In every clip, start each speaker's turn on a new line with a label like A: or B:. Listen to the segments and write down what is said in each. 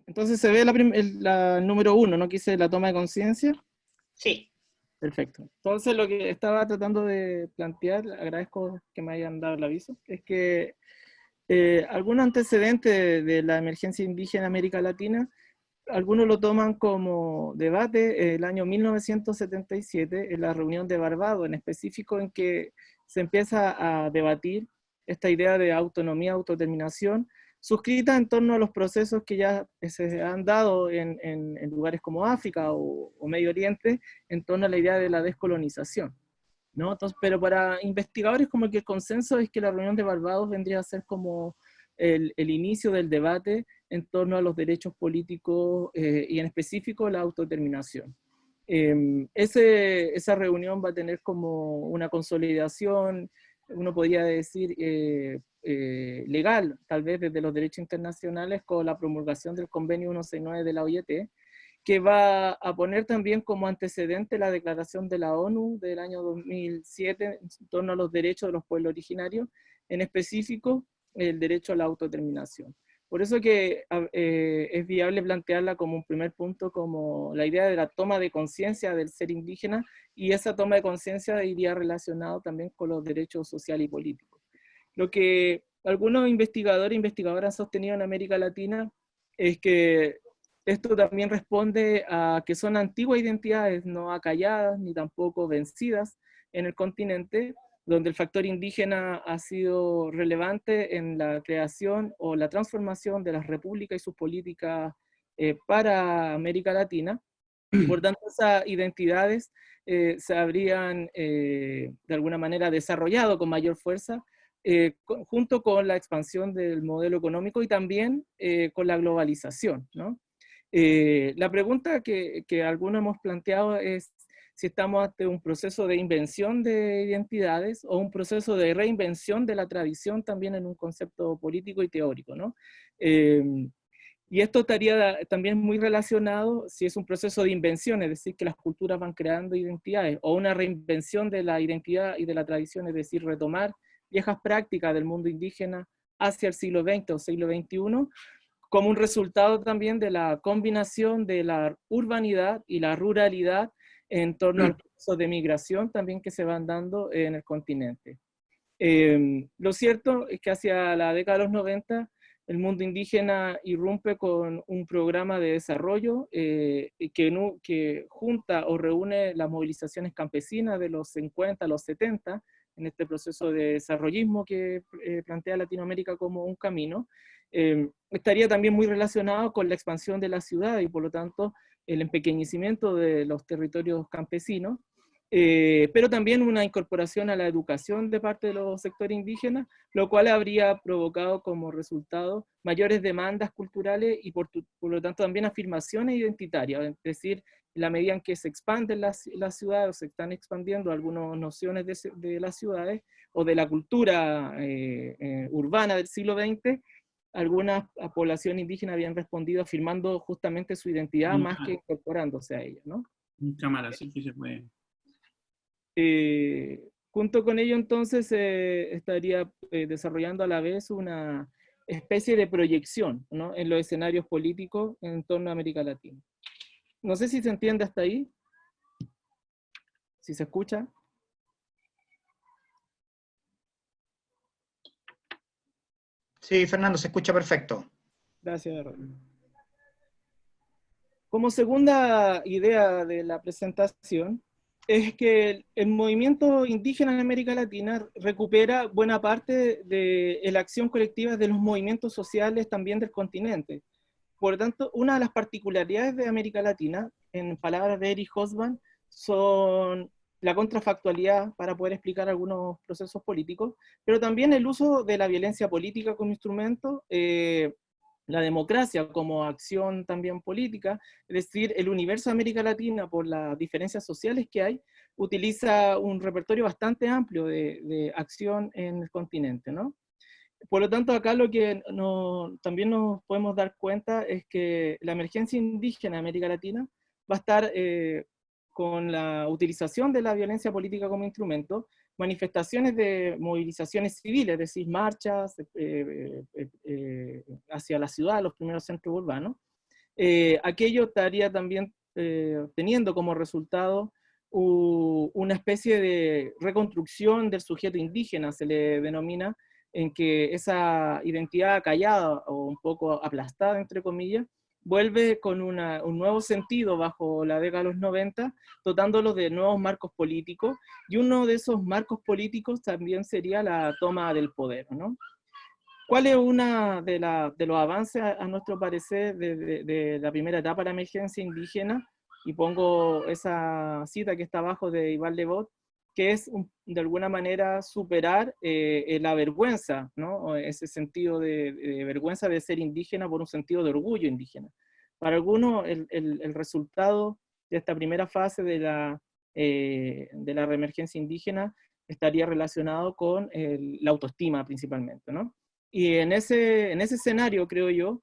A: Entonces se ve la número 1, ¿no? Que dice la toma de conciencia.
B: Sí.
A: Perfecto. Entonces lo que estaba tratando de plantear, agradezco que me hayan dado el aviso, es que algún antecedente de la emergencia indígena en América Latina, algunos lo toman como debate el año 1977, en la reunión de Barbados, en específico, en que se empieza a debatir esta idea de autonomía, autodeterminación, suscrita en torno a los procesos que ya se han dado en lugares como África o Medio Oriente, en torno a la idea de la descolonización, ¿no? Entonces, pero para investigadores como que el consenso es que la reunión de Barbados vendría a ser como el inicio del debate en torno a los derechos políticos y en específico la autodeterminación. Esa reunión va a tener como una consolidación, uno podría decir, legal, tal vez desde los derechos internacionales, con la promulgación del convenio 169 de la OIT, que va a poner también como antecedente la declaración de la ONU del año 2007 en torno a los derechos de los pueblos originarios, en específico el derecho a la autodeterminación. Por eso que es viable plantearla como un primer punto, como la idea de la toma de conciencia del ser indígena, y esa toma de conciencia iría relacionado también con los derechos sociales y políticos. Lo que algunos investigadores e investigadoras han sostenido en América Latina es que esto también responde a que son antiguas identidades no acalladas ni tampoco vencidas en el continente, donde el factor indígena ha sido relevante en la creación o la transformación de las repúblicas y sus políticas para América Latina, y por tanto esas identidades se habrían de alguna manera desarrollado con mayor fuerza junto con la expansión del modelo económico y también con la globalización, ¿no? La pregunta que algunos hemos planteado es si estamos ante un proceso de invención de identidades o un proceso de reinvención de la tradición también en un concepto político y teórico, ¿no? Y esto estaría también muy relacionado si es un proceso de invención, es decir, que las culturas van creando identidades, o una reinvención de la identidad y de la tradición, es decir, retomar viejas prácticas del mundo indígena hacia el siglo XX o siglo XXI, como un resultado también de la combinación de la urbanidad y la ruralidad en torno al proceso de migración también que se van dando en el continente. Lo cierto es que hacia la década de los 90 el mundo indígena irrumpe con un programa de desarrollo que junta o reúne las movilizaciones campesinas de los 50 a los 70 en este proceso de desarrollismo que plantea Latinoamérica como un camino. Estaría también muy relacionado con la expansión de la ciudad y por lo tanto el empequeñecimiento de los territorios campesinos, pero también una incorporación a la educación de parte de los sectores indígenas, lo cual habría provocado como resultado mayores demandas culturales y por lo tanto también afirmaciones identitarias, es decir, en la medida en que se expanden las ciudades o se están expandiendo algunas nociones de las ciudades o de la cultura urbana del siglo XX, algunas poblaciones indígenas habían respondido afirmando justamente su identidad más que incorporándose a ella, ¿no?
C: En cámara, sí que se puede.
A: Junto con ello entonces estaría desarrollando a la vez una especie de proyección, ¿no?, en los escenarios políticos en torno a América Latina. No sé si se entiende hasta ahí, si se escucha.
B: Sí, Fernando, se escucha perfecto.
A: Gracias, Rodrigo. Como segunda idea de la presentación, es que el movimiento indígena en América Latina recupera buena parte de la acción colectiva de los movimientos sociales también del continente. Por lo tanto, una de las particularidades de América Latina, en palabras de Eric Hobsbawm, son la contrafactualidad para poder explicar algunos procesos políticos, pero también el uso de la violencia política como instrumento, la democracia como acción también política, es decir, el universo de América Latina, por las diferencias sociales que hay, utiliza un repertorio bastante amplio de acción en el continente, ¿no? Por lo tanto, acá lo que también nos podemos dar cuenta es que la emergencia indígena en América Latina va a estar con la utilización de la violencia política como instrumento, manifestaciones de movilizaciones civiles, es decir, marchas hacia la ciudad, los primeros centros urbanos. Aquello estaría también teniendo como resultado una especie de reconstrucción del sujeto indígena, se le denomina, en que esa identidad callada o un poco aplastada, entre comillas, vuelve con un nuevo sentido bajo la década de los 90, dotándolo de nuevos marcos políticos, y uno de esos marcos políticos también sería la toma del poder, ¿no? ¿Cuál es una de los avances, a nuestro parecer, de la primera etapa de la emergencia indígena? Y pongo esa cita que está abajo de Iván Lebot, que es de alguna manera superar la vergüenza, ¿no? O ese sentido de vergüenza de ser indígena por un sentido de orgullo indígena. Para algunos, el resultado de esta primera fase de la reemergencia indígena estaría relacionado con la autoestima principalmente, ¿no? Y en ese escenario, creo yo,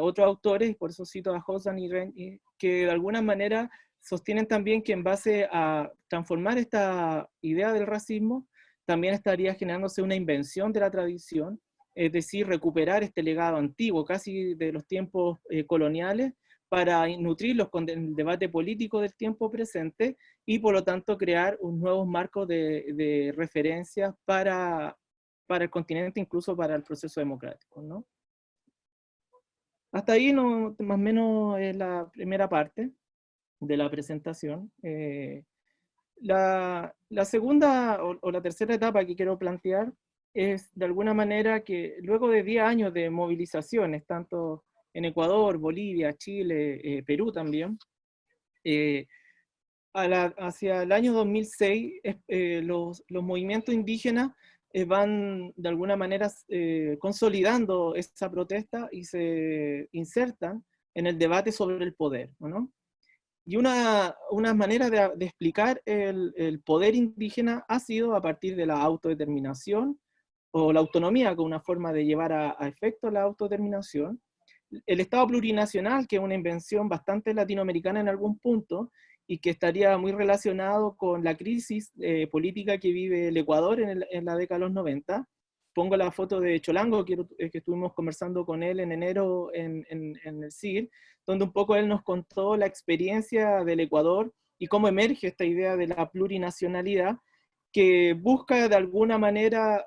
A: otros autores, por eso cito a Hosan y Ren, que de alguna manera sostienen también que en base a transformar esta idea del racismo, también estaría generándose una invención de la tradición, es decir, recuperar este legado antiguo, casi de los tiempos coloniales, para nutrirlos con el debate político del tiempo presente y por lo tanto crear un nuevo marco de referencias para el continente, incluso para el proceso democrático, ¿no? Hasta ahí no, más o menos es la primera parte de la presentación. La segunda o la tercera etapa que quiero plantear es de alguna manera que luego de 10 años de movilizaciones, tanto en Ecuador, Bolivia, Chile, Perú también, hacia el año 2006 los movimientos indígenas van de alguna manera consolidando esa protesta y se insertan en el debate sobre el poder, ¿no? Y una manera de explicar el poder indígena ha sido a partir de la autodeterminación o la autonomía, como una forma de llevar a efecto la autodeterminación. El Estado plurinacional, que es una invención bastante latinoamericana en algún punto, y que estaría muy relacionado con la crisis política que vive el Ecuador en la década de los 90. Pongo la foto de Cholango, que estuvimos conversando con él en enero en el CIR, donde un poco él nos contó la experiencia del Ecuador y cómo emerge esta idea de la plurinacionalidad, que busca de alguna manera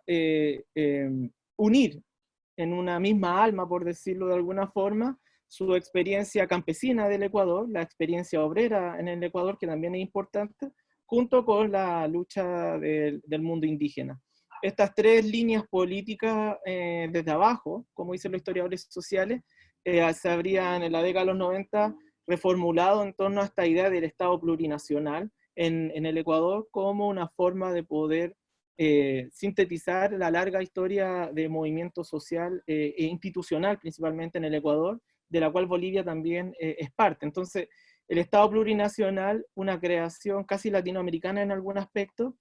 A: unir en una misma alma, por decirlo de alguna forma, su experiencia campesina del Ecuador, la experiencia obrera en el Ecuador, que también es importante, junto con la lucha del mundo indígena. Estas tres líneas políticas desde abajo, como dicen los historiadores sociales, se habrían en la década de los 90 reformulado en torno a esta idea del Estado plurinacional en el Ecuador como una forma de poder sintetizar la larga historia de movimiento social e institucional, principalmente en el Ecuador, de la cual Bolivia también es parte. Entonces, el Estado plurinacional, una creación casi latinoamericana en algún aspecto,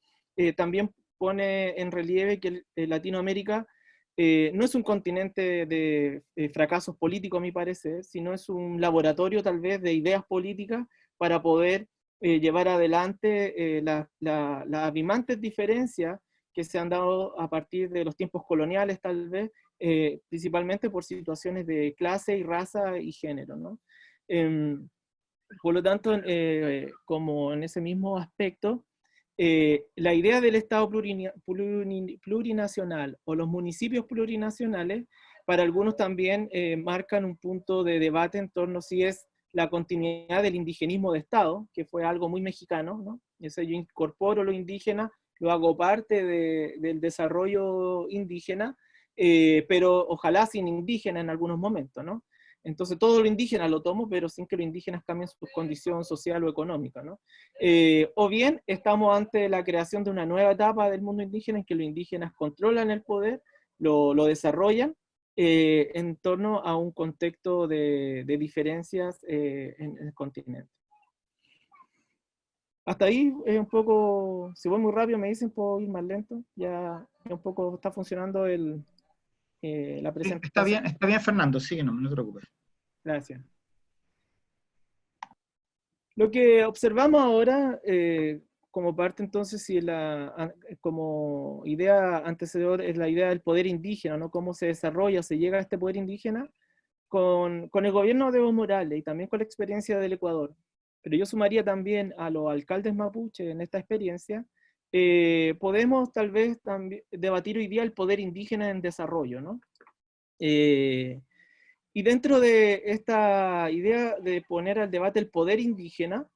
A: también pone en relieve que Latinoamérica no es un continente de fracasos políticos, a mi parecer, sino es un laboratorio tal vez de ideas políticas para poder llevar adelante las abismantes diferencias que se han dado a partir de los tiempos coloniales, tal vez, principalmente por situaciones de clase y raza y género, ¿no? Por lo tanto, como en ese mismo aspecto, la idea del Estado plurinacional o los municipios plurinacionales, para algunos también marcan un punto de debate en torno a si es la continuidad del indigenismo de Estado, que fue algo muy mexicano, ¿no? Yo incorporo lo indígena, lo hago parte del desarrollo indígena, pero ojalá sin indígena en algunos momentos, ¿no? Entonces todo lo indígena lo tomo, pero sin que los indígenas cambien su condición social o económica, ¿no? O bien estamos ante la creación de una nueva etapa del mundo indígena en que los indígenas controlan el poder, lo desarrollan, en torno a un contexto de diferencias en el continente. Hasta ahí es un poco, si voy muy rápido me dicen, puedo ir más lento, ya un poco está funcionando la presentación.
B: Está bien Fernando, sí, no te preocupes.
A: Gracias. Lo que observamos ahora, como parte entonces, si como idea antecedor es la idea del poder indígena, ¿no? Cómo se desarrolla, se llega a este poder indígena con el gobierno de Evo Morales y también con la experiencia del Ecuador. Pero yo sumaría también a los alcaldes mapuche en esta experiencia. Podemos tal vez también debatir hoy día el poder indígena en desarrollo, ¿no? Y dentro de esta idea de poner al debate el poder indígena,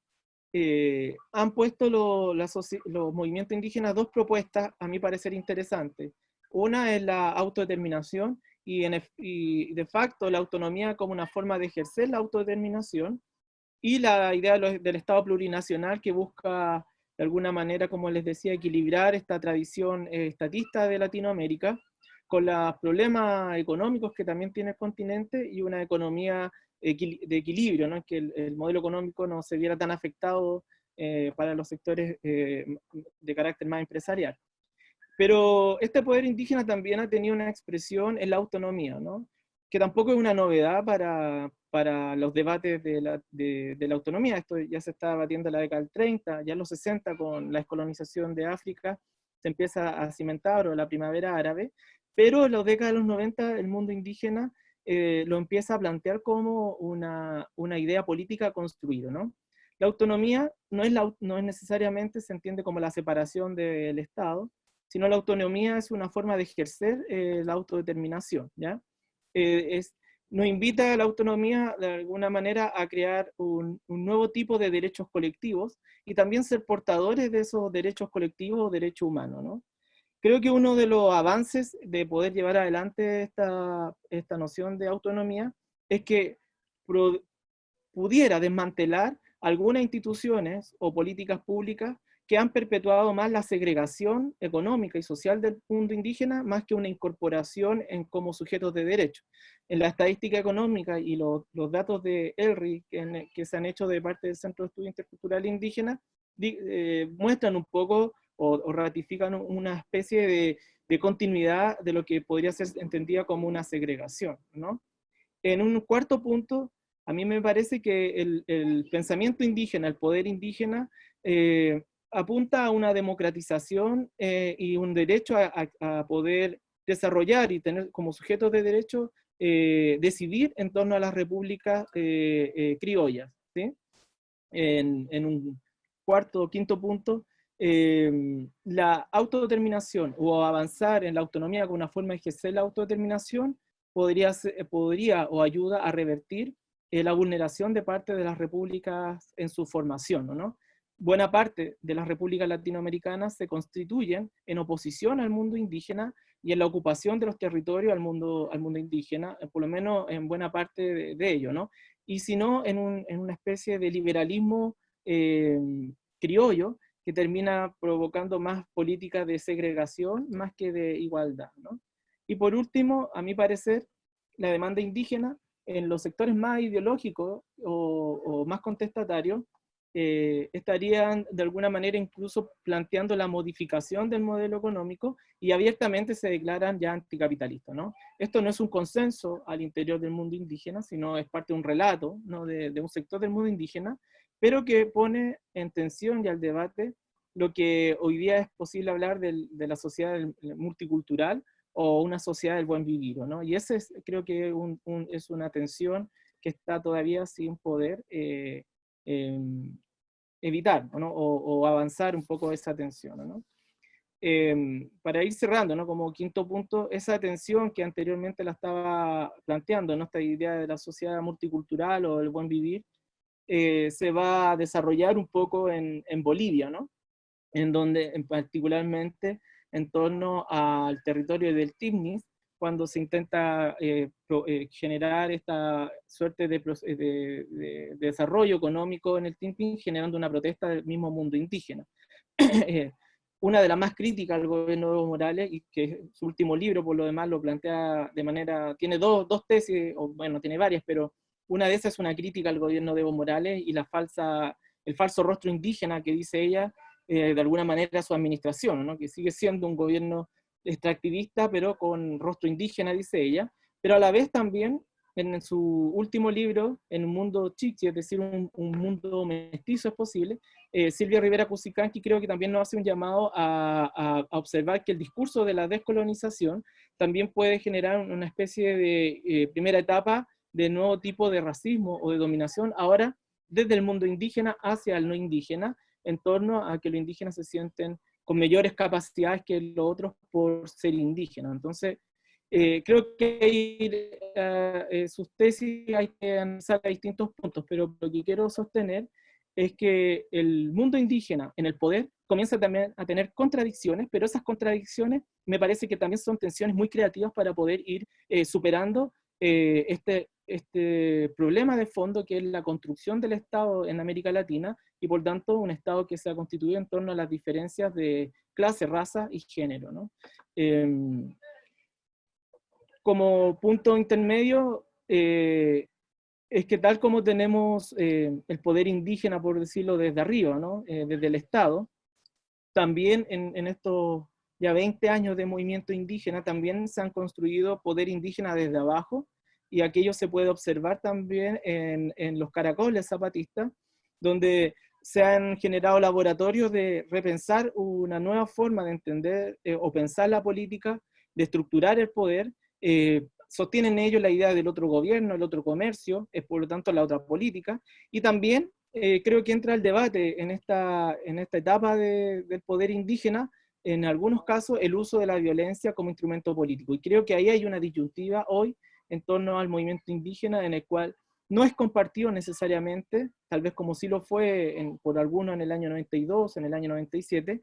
A: han puesto los movimientos indígenas dos propuestas, a mi parecer interesantes. Una es la autodeterminación y de facto la autonomía como una forma de ejercer la autodeterminación, y la idea del Estado plurinacional que busca de alguna manera, como les decía, equilibrar esta tradición estatista de Latinoamérica con los problemas económicos que también tiene el continente y una economía de equilibrio, ¿no? Que el modelo económico no se viera tan afectado para los sectores de carácter más empresarial. Pero este poder indígena también ha tenido una expresión en la autonomía, ¿no? Que tampoco es una novedad para los debates de la autonomía. Esto ya se está debatiendo en la década del 30, ya en los 60 con la descolonización de África se empieza a cimentar, o la primavera árabe, pero en las décadas de los 90 el mundo indígena lo empieza a plantear como una idea política construida, ¿no? La autonomía no es necesariamente, se entiende como la separación del Estado, sino la autonomía es una forma de ejercer la autodeterminación, ¿ya? Nos invita a la autonomía de alguna manera a crear un nuevo tipo de derechos colectivos y también ser portadores de esos derechos colectivos o derechos humanos, ¿no? Creo que uno de los avances de poder llevar adelante esta noción de autonomía es que pudiera desmantelar algunas instituciones o políticas públicas que han perpetuado más la segregación económica y social del mundo indígena, más que una incorporación como sujetos de derecho. En la estadística económica y los datos de ELRI que se han hecho de parte del Centro de Estudio Intercultural Indígena, muestran un poco o ratifican una especie de continuidad de lo que podría ser entendida como una segregación, ¿no? En un cuarto punto, a mí me parece que el pensamiento indígena, el poder indígena, apunta a una democratización y un derecho a poder desarrollar y tener como sujetos de derecho decidir en torno a las repúblicas criollas, ¿sí? En un cuarto o quinto punto, la autodeterminación o avanzar en la autonomía con una forma de ejercer la autodeterminación podría o ayuda a revertir la vulneración de parte de las repúblicas en su formación, ¿no? Buena parte de las repúblicas latinoamericanas se constituyen en oposición al mundo indígena y en la ocupación de los territorios al mundo indígena, por lo menos en buena parte de ello, ¿no? Y si no, en una especie de liberalismo criollo que termina provocando más políticas de segregación más que de igualdad, ¿no? Y por último, a mi parecer, la demanda indígena en los sectores más ideológicos o más contestatarios estarían de alguna manera incluso planteando la modificación del modelo económico y abiertamente se declaran ya anticapitalistas, ¿no? Esto no es un consenso al interior del mundo indígena, sino es parte de un relato, ¿no? de un sector del mundo indígena, pero que pone en tensión y al debate lo que hoy día es posible hablar de la sociedad multicultural o una sociedad del buen vivir, ¿no? Y ese creo que es una tensión que está todavía sin poder evitar, ¿no? O avanzar un poco esa tensión, ¿no? Para ir cerrando, ¿no? Como quinto punto, esa tensión que anteriormente la estaba planteando, ¿no? Esta idea de la sociedad multicultural o el buen vivir, se va a desarrollar un poco en Bolivia, ¿no? En donde particularmente en torno al territorio del Timnis, cuando se intenta generar esta suerte de desarrollo económico en el Timnis, generando una protesta del mismo mundo indígena. Una de las más críticas al gobierno de Evo Morales, y que su último libro por lo demás lo plantea de manera, tiene dos tesis, o bueno, tiene varias, pero una de esas es una crítica al gobierno de Evo Morales y el falso rostro indígena que dice ella, de alguna manera su administración, ¿no? Que sigue siendo un gobierno extractivista, pero con rostro indígena, dice ella, pero a la vez también en su último libro, En un mundo chichi, es decir, un mundo mestizo es posible, Silvia Rivera Cusicanqui creo que también nos hace un llamado a observar que el discurso de la descolonización también puede generar una especie de primera etapa de nuevo tipo de racismo o de dominación, ahora desde el mundo indígena hacia el no indígena, en torno a que los indígenas se sienten con mayores capacidades que los otros por ser indígenas. Entonces, creo que sus tesis hay que analizar a distintos puntos, pero lo que quiero sostener es que el mundo indígena en el poder comienza también a tener contradicciones, pero esas contradicciones me parece que también son tensiones muy creativas para poder ir superando este problema de fondo que es la construcción del Estado en América Latina y por tanto un Estado que se ha constituido en torno a las diferencias de clase, raza y género, ¿no? Como punto intermedio, es que tal como tenemos el poder indígena, por decirlo desde arriba, ¿no? Desde el Estado, también en estos ya 20 años de movimiento indígena, también se han construido poder indígena desde abajo, y aquello se puede observar también en los caracoles zapatistas, donde se han generado laboratorios de repensar una nueva forma de entender o pensar la política, de estructurar el poder. Sostienen ellos la idea del otro gobierno, el otro comercio, es por lo tanto la otra política, y también creo que entra el debate en esta etapa del poder indígena, en algunos casos, el uso de la violencia como instrumento político. Y creo que ahí hay una disyuntiva hoy en torno al movimiento indígena, en el cual no es compartido necesariamente, tal vez como sí lo fue por algunos en el año 92, en el año 97,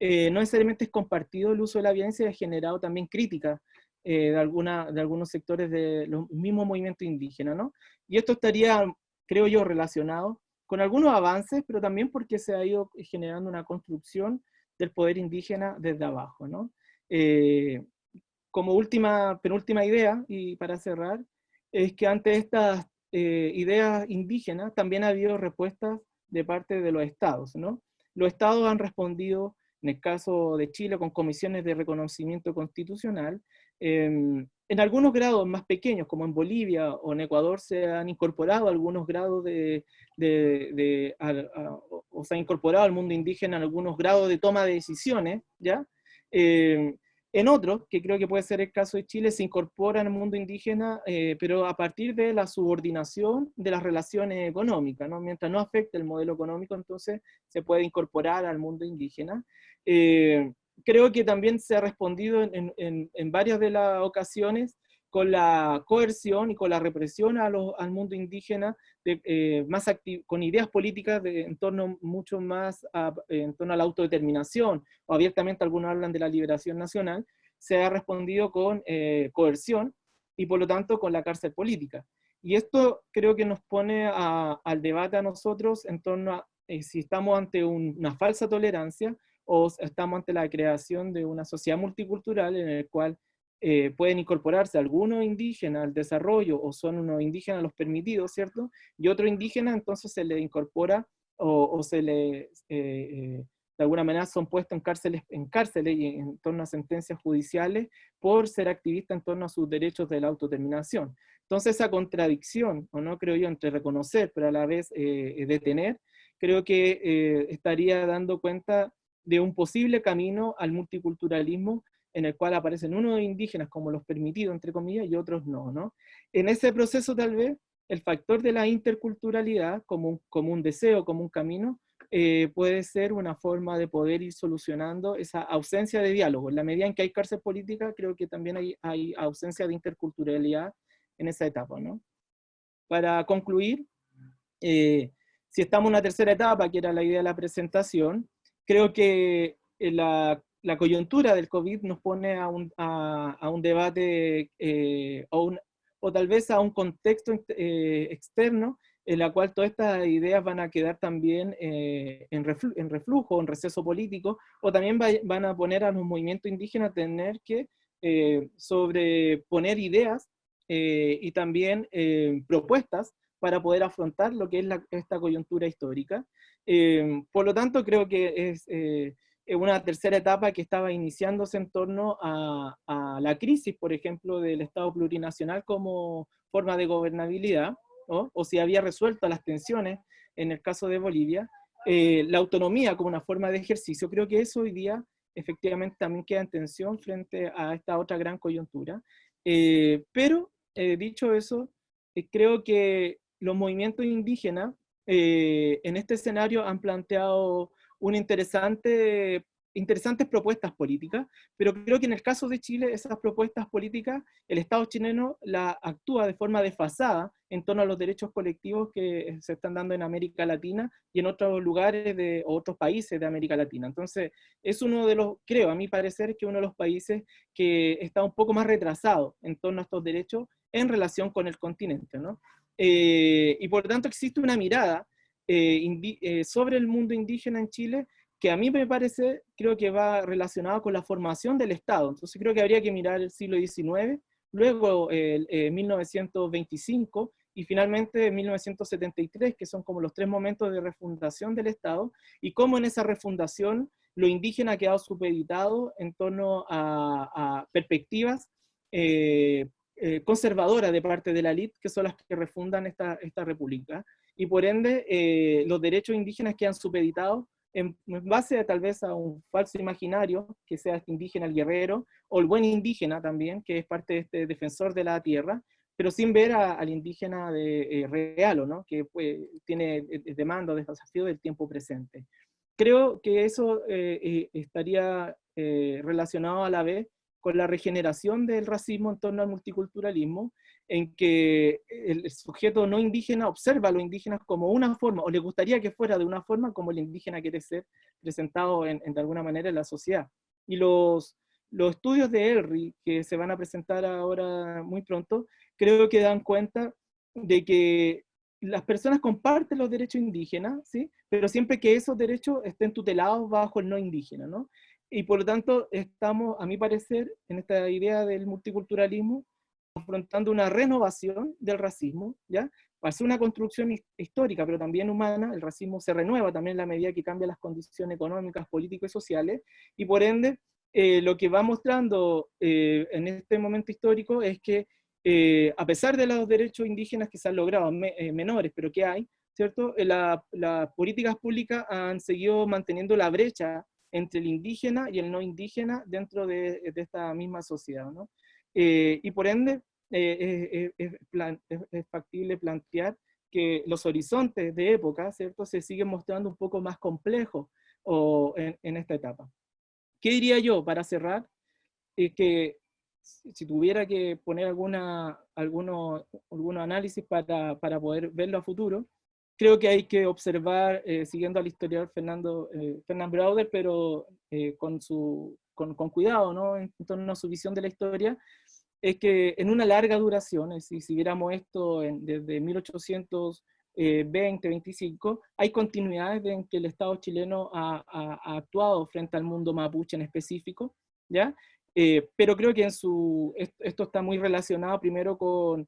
A: no necesariamente es compartido el uso de la violencia, y ha generado también críticas de algunos sectores de los mismos movimientos indígenas, ¿no? Y esto estaría, creo yo, relacionado con algunos avances, pero también porque se ha ido generando una construcción del poder indígena desde abajo, ¿no? Como penúltima idea, y para cerrar, es que ante estas ideas indígenas también ha habido respuestas de parte de los estados, ¿no? Los estados han respondido, en el caso de Chile, con comisiones de reconocimiento constitucional, en algunos grados más pequeños, como en Bolivia o en Ecuador, se han incorporado algunos grados o se ha incorporado al mundo indígena en algunos grados de toma de decisiones, ¿ya? En otros, que creo que puede ser el caso de Chile, se incorpora en el mundo indígena, pero a partir de la subordinación de las relaciones económicas, ¿no? Mientras no afecte el modelo económico, entonces se puede incorporar al mundo indígena. Creo que también se ha respondido en varias de las ocasiones con la coerción y con la represión al mundo indígena, con ideas políticas en torno mucho más en torno a la autodeterminación, o abiertamente algunos hablan de la liberación nacional. Se ha respondido con coerción y por lo tanto con la cárcel política. Y esto creo que nos pone al debate a nosotros en torno a si estamos ante una falsa tolerancia o estamos ante la creación de una sociedad multicultural en la cual pueden incorporarse algunos indígenas al desarrollo, o son unos indígenas los permitidos, ¿cierto? Y otro indígena entonces se le incorpora o se le, de alguna manera son puestos en cárceles y en torno a sentencias judiciales por ser activistas en torno a sus derechos de la autodeterminación. Entonces esa contradicción, o no creo yo, entre reconocer pero a la vez detener, creo que estaría dando cuenta de un posible camino al multiculturalismo, en el cual aparecen unos indígenas como los permitidos, entre comillas, y otros no, ¿no? En ese proceso tal vez el factor de la interculturalidad como un deseo, como un camino, puede ser una forma de poder ir solucionando esa ausencia de diálogo. En la medida en que hay cárcel política, creo que también hay ausencia de interculturalidad en esa etapa, ¿no? Para concluir, si estamos en una tercera etapa, que era la idea de la presentación, creo que la coyuntura del COVID nos pone a un debate o tal vez a un contexto externo en la cual todas estas ideas van a quedar también en reflujo, en receso político, o también van a poner a los movimientos indígenas a tener que sobreponer ideas y también propuestas para poder afrontar lo que es esta coyuntura histórica. Por lo tanto, creo que una tercera etapa que estaba iniciándose en torno a la crisis, por ejemplo, del Estado plurinacional como forma de gobernabilidad, ¿no? O si había resuelto las tensiones en el caso de Bolivia, la autonomía como una forma de ejercicio. Creo que eso hoy día efectivamente también queda en tensión frente a esta otra gran coyuntura. Pero, dicho eso, creo que los movimientos indígenas en este escenario han planteado interesantes propuestas políticas, pero creo que en el caso de Chile, esas propuestas políticas, el Estado chileno la actúa de forma desfasada en torno a los derechos colectivos que se están dando en América Latina y en otros lugares o otros países de América Latina. Entonces, es uno de los, creo, a mi parecer, que uno de los países que está un poco más retrasado en torno a estos derechos en relación con el continente, ¿no? Y por lo tanto existe una mirada sobre el mundo indígena en Chile que a mí me parece, creo que va relacionado con la formación del Estado. Entonces creo que habría que mirar el siglo XIX, luego 1925 y finalmente 1973, que son como los 3 momentos de refundación del Estado, y cómo en esa refundación lo indígena ha quedado supeditado en torno a perspectivas conservadoras de parte de la élite, que son las que refundan esta república, y por ende los derechos indígenas quedan supeditados en base tal vez a un falso imaginario, que sea este indígena el guerrero, o el buen indígena también, que es parte de este defensor de la tierra, pero sin ver al indígena real, ¿o no? Que tiene demanda, desafío del tiempo presente. Creo que eso estaría relacionado a la vez con la regeneración del racismo en torno al multiculturalismo, en que el sujeto no indígena observa a los indígenas como una forma, o le gustaría que fuera de una forma como el indígena quiere ser presentado de alguna manera en la sociedad. Y los estudios de Elry, que se van a presentar ahora muy pronto, creo que dan cuenta de que las personas comparten los derechos indígenas, ¿sí? Pero siempre que esos derechos estén tutelados bajo el no indígena, ¿no? Y por lo tanto estamos, a mi parecer, en esta idea del multiculturalismo, afrontando una renovación del racismo, ¿ya? Hace una construcción histórica, pero también humana. El racismo se renueva también en la medida que cambian las condiciones económicas, políticas y sociales, y por ende, lo que va mostrando en este momento histórico es que a pesar de los derechos indígenas que se han logrado, menores, pero que hay, ¿cierto? Las políticas públicas han seguido manteniendo la brecha entre el indígena y el no indígena dentro de esta misma sociedad, ¿no? Y por ende, es factible plantear que los horizontes de época, ¿cierto?, se siguen mostrando un poco más complejos en esta etapa. ¿Qué diría yo para cerrar? Que si tuviera que poner algunos análisis para poder verlo a futuro, creo que hay que observar, siguiendo al historiador Fernand Brauder, pero con cuidado, ¿no?, en torno a su visión de la historia, es que en una larga duración, es decir, si viéramos esto desde 1820-25, hay continuidades en que el Estado chileno ha actuado frente al mundo mapuche en específico, ¿ya? Pero creo que esto está muy relacionado primero con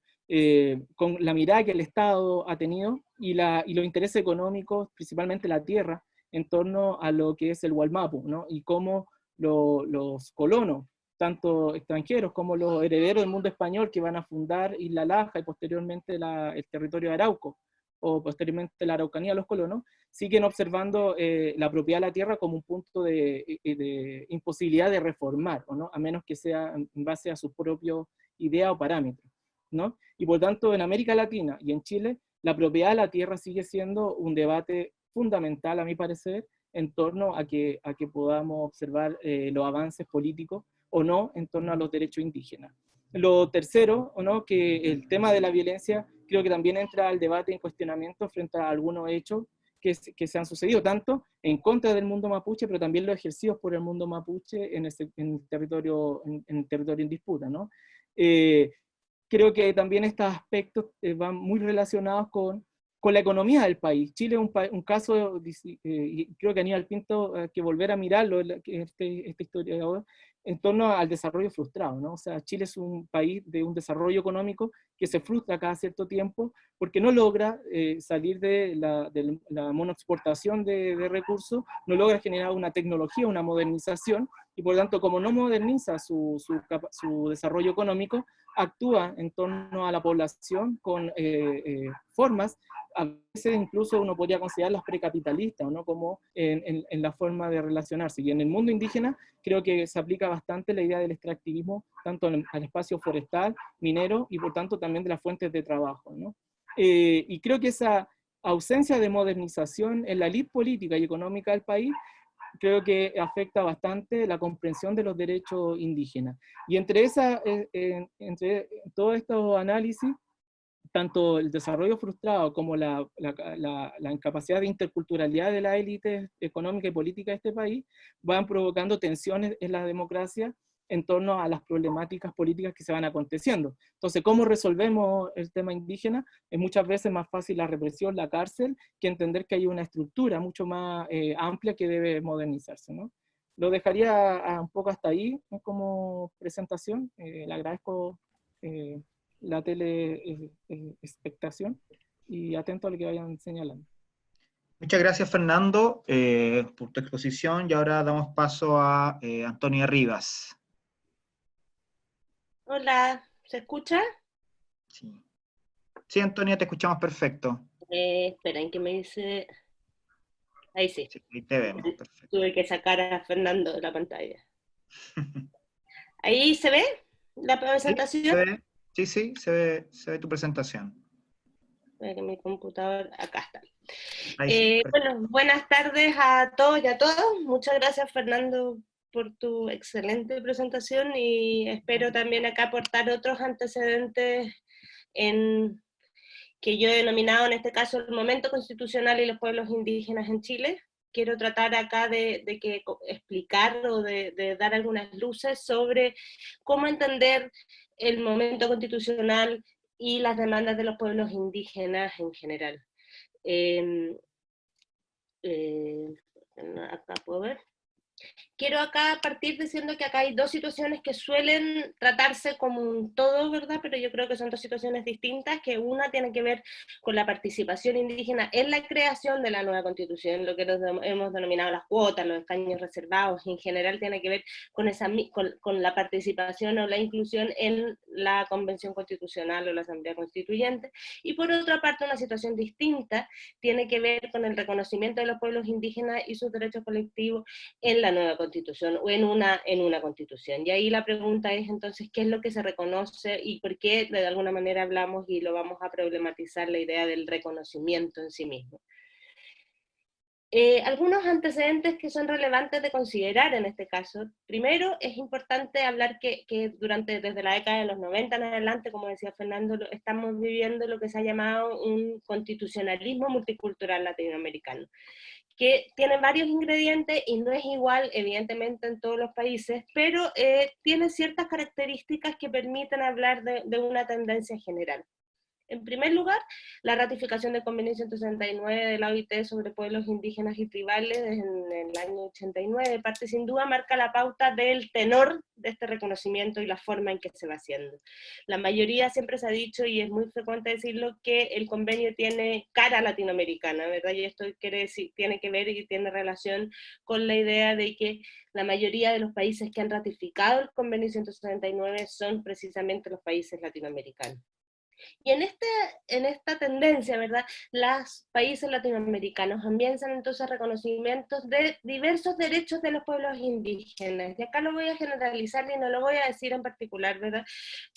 A: la mirada que el Estado ha tenido y los intereses económicos, principalmente la tierra, en torno a lo que es el Wallmapu, ¿no? Y cómo los colonos, tanto extranjeros como los herederos del mundo español que van a fundar Isla Laja y posteriormente el territorio de Arauco, o posteriormente la Araucanía, los colonos, siguen observando la propiedad de la tierra como un punto de imposibilidad de reformar, ¿o no?, a menos que sea en base a sus propios ideas o parámetros, ¿no? Y por tanto, en América Latina y en Chile, la propiedad de la tierra sigue siendo un debate fundamental, a mi parecer, en torno a que podamos observar los avances políticos o no en torno a los derechos indígenas. Lo tercero, ¿o no?, que el tema de la violencia creo que también entra al debate en cuestionamiento frente a algunos hechos que se han sucedido, tanto en contra del mundo mapuche, pero también los ejercidos por el mundo mapuche en el territorio en disputa, ¿no? Creo que también estos aspectos van muy relacionados con la economía del país. Chile es un caso, y creo que Aníbal Pinto, que volver a mirarlo, este historiador, en torno al desarrollo frustrado, ¿no? O sea, Chile es un país de un desarrollo económico que se frustra cada cierto tiempo porque no logra salir de la monoexportación de recursos, no logra generar una tecnología, una modernización, y por lo tanto, como no moderniza su desarrollo económico, actúa en torno a la población con formas, a veces incluso uno podría considerarlas precapitalistas, ¿no? Como en la forma de relacionarse. Y en el mundo indígena creo que se aplica bastante la idea del extractivismo, tanto al espacio forestal, minero, y por tanto también de las fuentes de trabajo, ¿no? Y creo que esa ausencia de modernización en la élite política y económica del país creo que afecta bastante la comprensión de los derechos indígenas. Y entre todos estos análisis, tanto el desarrollo frustrado como la incapacidad de interculturalidad de la élite económica y política de este país van provocando tensiones en la democracia en torno a las problemáticas políticas que se van aconteciendo. Entonces, ¿cómo resolvemos el tema indígena? Es muchas veces más fácil la represión, la cárcel, que entender que hay una estructura mucho más amplia que debe modernizarse, ¿no? Lo dejaría un poco hasta ahí, ¿no? Como presentación. Le agradezco la telespectación y atento a lo que vayan señalando.
B: Muchas gracias, Fernando, por tu exposición, y ahora damos paso a Antonia Rivas.
D: Hola, ¿se escucha?
B: Sí. Sí, Antonia, te escuchamos perfecto.
D: Esperen, que me dice... Ahí sí.
B: Sí, ahí te vemos, perfecto.
D: Tuve que sacar a Fernando de la pantalla. ¿Ahí se ve la presentación?
B: Sí, se ve tu presentación.
D: Espera que mi computador... Acá está.
B: Ahí sí,
D: Bueno, buenas tardes a todos y a todas. Muchas gracias, Fernando, por tu excelente presentación, y espero también acá aportar otros antecedentes que yo he denominado en este caso el momento constitucional y los pueblos indígenas en Chile. Quiero tratar acá de explicar o de dar algunas luces sobre cómo entender el momento constitucional y las demandas de los pueblos indígenas en general. Acá puedo ver. Quiero acá partir diciendo que acá hay dos situaciones que suelen tratarse como un todo, ¿verdad? Pero yo creo que son dos situaciones distintas, que una tiene que ver con la participación indígena en la creación de la nueva constitución, lo que hemos denominado las cuotas, los escaños reservados, y en general tiene que ver con la participación o la inclusión en la convención constitucional o la asamblea constituyente. Y por otra parte, una situación distinta tiene que ver con el reconocimiento de los pueblos indígenas y sus derechos colectivos en la nueva constitución o en una constitución. Y ahí la pregunta es entonces, ¿qué es lo que se reconoce y por qué de alguna manera hablamos y lo vamos a problematizar la idea del reconocimiento en sí mismo? Algunos antecedentes que son relevantes de considerar en este caso. Primero, es importante hablar que desde la década de los 90 en adelante, como decía Fernando, estamos viviendo lo que se ha llamado un constitucionalismo multicultural latinoamericano, que tiene varios ingredientes y no es igual, evidentemente, en todos los países, pero tiene ciertas características que permiten hablar de una tendencia general. En primer lugar, la ratificación del Convenio 169 de la OIT sobre pueblos indígenas y tribales en el año 89, parte sin duda marca la pauta del tenor de este reconocimiento y la forma en que se va haciendo. La mayoría siempre se ha dicho, y es muy frecuente decirlo, que el convenio tiene cara latinoamericana, ¿verdad? Y esto quiere decir, tiene que ver y tiene relación con la idea de que la mayoría de los países que han ratificado el Convenio 169 son precisamente los países latinoamericanos. Y en esta tendencia, ¿verdad?, los países latinoamericanos comienzan entonces reconocimientos de diversos derechos de los pueblos indígenas. Y acá lo voy a generalizar y no lo voy a decir en particular, ¿verdad?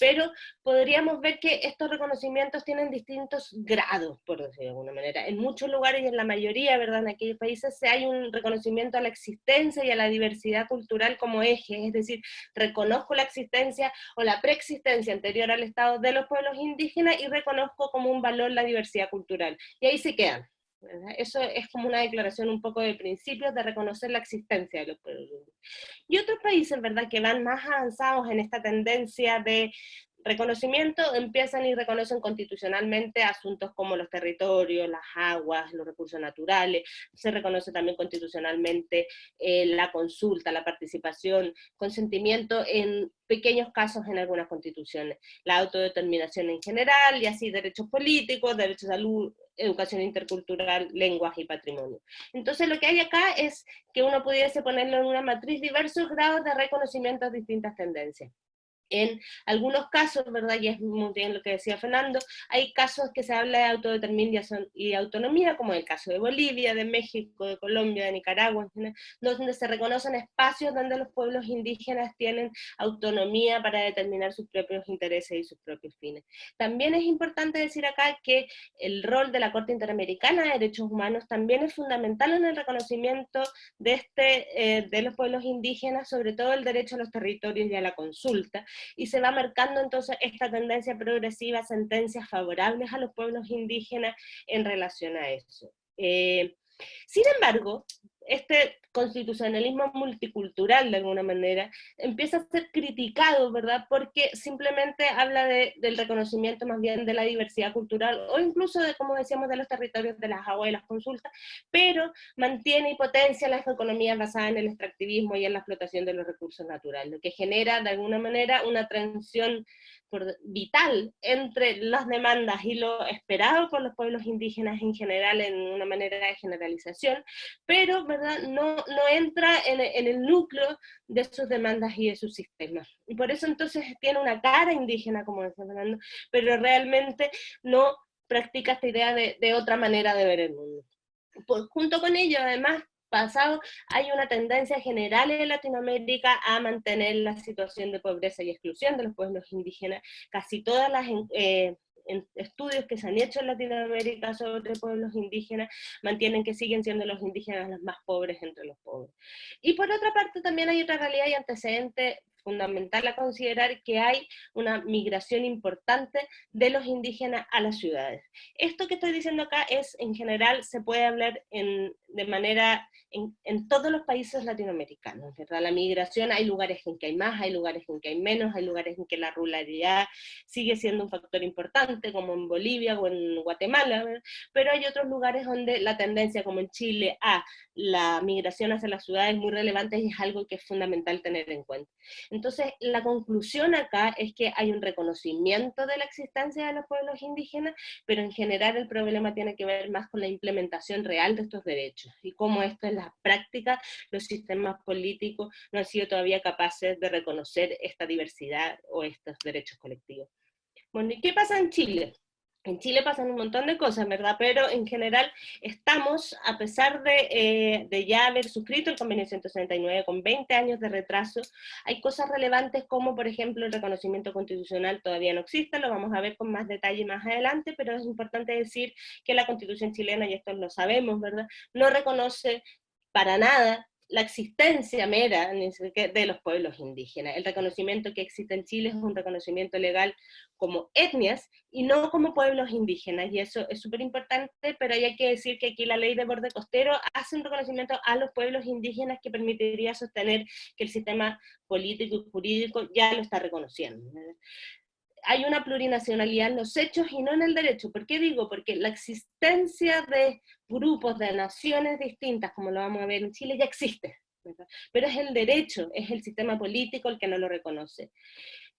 D: Pero podríamos ver que estos reconocimientos tienen distintos grados, por decirlo de alguna manera. En muchos lugares y en la mayoría, ¿verdad?, en aquellos países hay un reconocimiento a la existencia y a la diversidad cultural como eje, es decir, reconozco la existencia o la preexistencia anterior al Estado de los pueblos indígenas y reconozco como un valor la diversidad cultural. Y ahí se quedan, ¿verdad? Eso es como una declaración un poco de principios de reconocer la existencia de los pueblos indígenas. Y otros países, ¿verdad?, que van más avanzados en esta tendencia de reconocimiento empiezan y reconocen constitucionalmente asuntos como los territorios, las aguas, los recursos naturales, se reconoce también constitucionalmente la consulta, la participación, consentimiento en pequeños casos en algunas constituciones, la autodeterminación en general, y así derechos políticos, derechos de salud, educación intercultural, lenguas y patrimonio. Entonces lo que hay acá es que uno pudiese ponerlo en una matriz diversos grados de reconocimiento a distintas tendencias. En algunos casos, ¿verdad? Y es muy bien lo que decía Fernando, hay casos que se habla de autodeterminación y autonomía, como el caso de Bolivia, de México, de Colombia, de Nicaragua, donde se reconocen espacios donde los pueblos indígenas tienen autonomía para determinar sus propios intereses y sus propios fines. También es importante decir acá que el rol de la Corte Interamericana de Derechos Humanos también es fundamental en el reconocimiento de los pueblos indígenas, sobre todo el derecho a los territorios y a la consulta, y se va marcando entonces esta tendencia progresiva, sentencias favorables a los pueblos indígenas en relación a eso. Sin embargo, este constitucionalismo multicultural, de alguna manera, empieza a ser criticado, ¿verdad? Porque simplemente habla del reconocimiento más bien de la diversidad cultural, o incluso de, como decíamos, de los territorios de las aguas y las consultas, pero mantiene y potencia las economías basadas en el extractivismo y en la explotación de los recursos naturales, lo que genera, de alguna manera, una tensión vital entre las demandas y lo esperado por los pueblos indígenas en general, en una manera de generalización, pero ¿verdad? No entra en el núcleo de sus demandas y de sus sistemas. Y por eso entonces tiene una cara indígena, como decía Fernando, pero realmente no practica esta idea de otra manera de ver el mundo. Junto con ello, además, hay una tendencia general en Latinoamérica a mantener la situación de pobreza y exclusión de los pueblos indígenas. Casi todas las estudios que se han hecho en Latinoamérica sobre pueblos indígenas mantienen que siguen siendo los indígenas los más pobres entre los pobres. Y por otra parte también hay otra realidad y antecedente fundamental a considerar, que hay una migración importante de los indígenas a las ciudades. Esto que estoy diciendo acá es, en general, se puede hablar de manera en todos los países latinoamericanos, ¿verdad? La migración, hay lugares en que hay más, hay lugares en que hay menos, hay lugares en que la ruralidad sigue siendo un factor importante, como en Bolivia o en Guatemala, ¿verdad? Pero hay otros lugares donde la tendencia, como en Chile, a la migración hacia las ciudades es muy relevante y es algo que es fundamental tener en cuenta. Entonces, la conclusión acá es que hay un reconocimiento de la existencia de los pueblos indígenas, pero en general el problema tiene que ver más con la implementación real de estos derechos, y cómo esto en la práctica los sistemas políticos no han sido todavía capaces de reconocer esta diversidad o estos derechos colectivos. Bueno, ¿y qué pasa en Chile? En Chile pasan un montón de cosas, ¿verdad? Pero en general estamos, a pesar de ya haber suscrito el convenio 169 con 20 años de retraso, hay cosas relevantes como, por ejemplo, el reconocimiento constitucional todavía no existe, lo vamos a ver con más detalle más adelante, pero es importante decir que la Constitución chilena, y esto lo sabemos, ¿verdad?, no reconoce para nada la existencia mera de los pueblos indígenas. El reconocimiento que existe en Chile es un reconocimiento legal como etnias y no como pueblos indígenas, y eso es súper importante, pero hay que decir que aquí la ley de borde costero hace un reconocimiento a los pueblos indígenas que permitiría sostener que el sistema político y jurídico ya lo está reconociendo. Hay una plurinacionalidad en los hechos y no en el derecho. ¿Por qué digo? Porque la existencia de grupos, de naciones distintas, como lo vamos a ver en Chile, ya existe, ¿verdad? Pero es el derecho, es el sistema político el que no lo reconoce.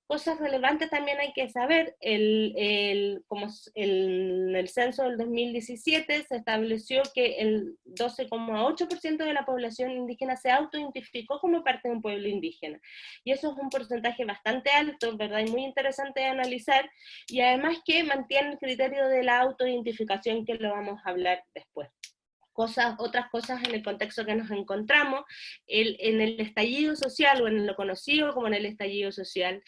D: Cosas relevantes también hay que saber, como en el censo del 2017 se estableció que el 12,8% de la población indígena se autoidentificó como parte de un pueblo indígena. Y eso es un porcentaje bastante alto, ¿verdad? Y muy interesante de analizar, y además que mantiene el criterio de la autoidentificación, que lo vamos a hablar después. Otras cosas en el contexto que nos encontramos, en el estallido social, o en lo conocido como en el estallido social,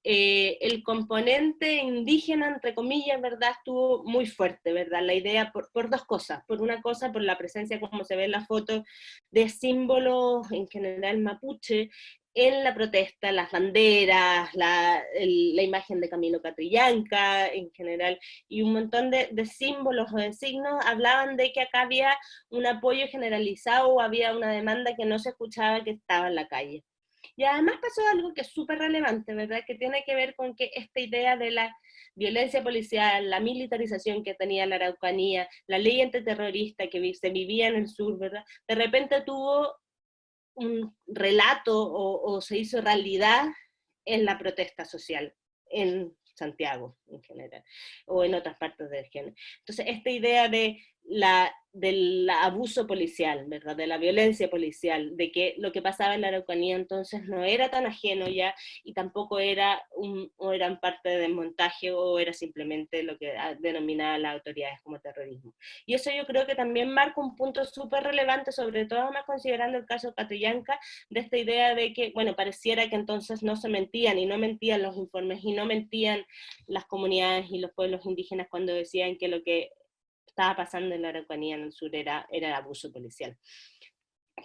D: el componente indígena, entre comillas, ¿verdad?, estuvo muy fuerte, ¿verdad? La idea por dos cosas. Por una cosa, por la presencia, como se ve en la foto, de símbolos en general mapuche en la protesta, las banderas, la imagen de Camilo Catrillanca en general, y un montón de símbolos o de signos hablaban de que acá había un apoyo generalizado o había una demanda que no se escuchaba, que estaba en la calle. Y además pasó algo que es súper relevante, ¿verdad? Que tiene que ver con que esta idea de la violencia policial, la militarización que tenía la Araucanía, la ley antiterrorista que se vivía en el sur, ¿verdad? De repente tuvo un relato o se hizo realidad en la protesta social, en Santiago en general, o en otras partes del género. Entonces, esta idea del abuso policial, ¿verdad? De la violencia policial, de que lo que pasaba en la Araucanía entonces no era tan ajeno ya, y tampoco o eran parte del montaje, o era simplemente lo que denominaban las autoridades como terrorismo. Y eso yo creo que también marca un punto súper relevante, sobre todo más considerando el caso Catrillanca, de esta idea de que, bueno, pareciera que entonces no se mentían, y no mentían los informes, y no mentían las comunidades y los pueblos indígenas cuando decían que lo que estaba pasando en la Araucanía, en el sur, era el abuso policial.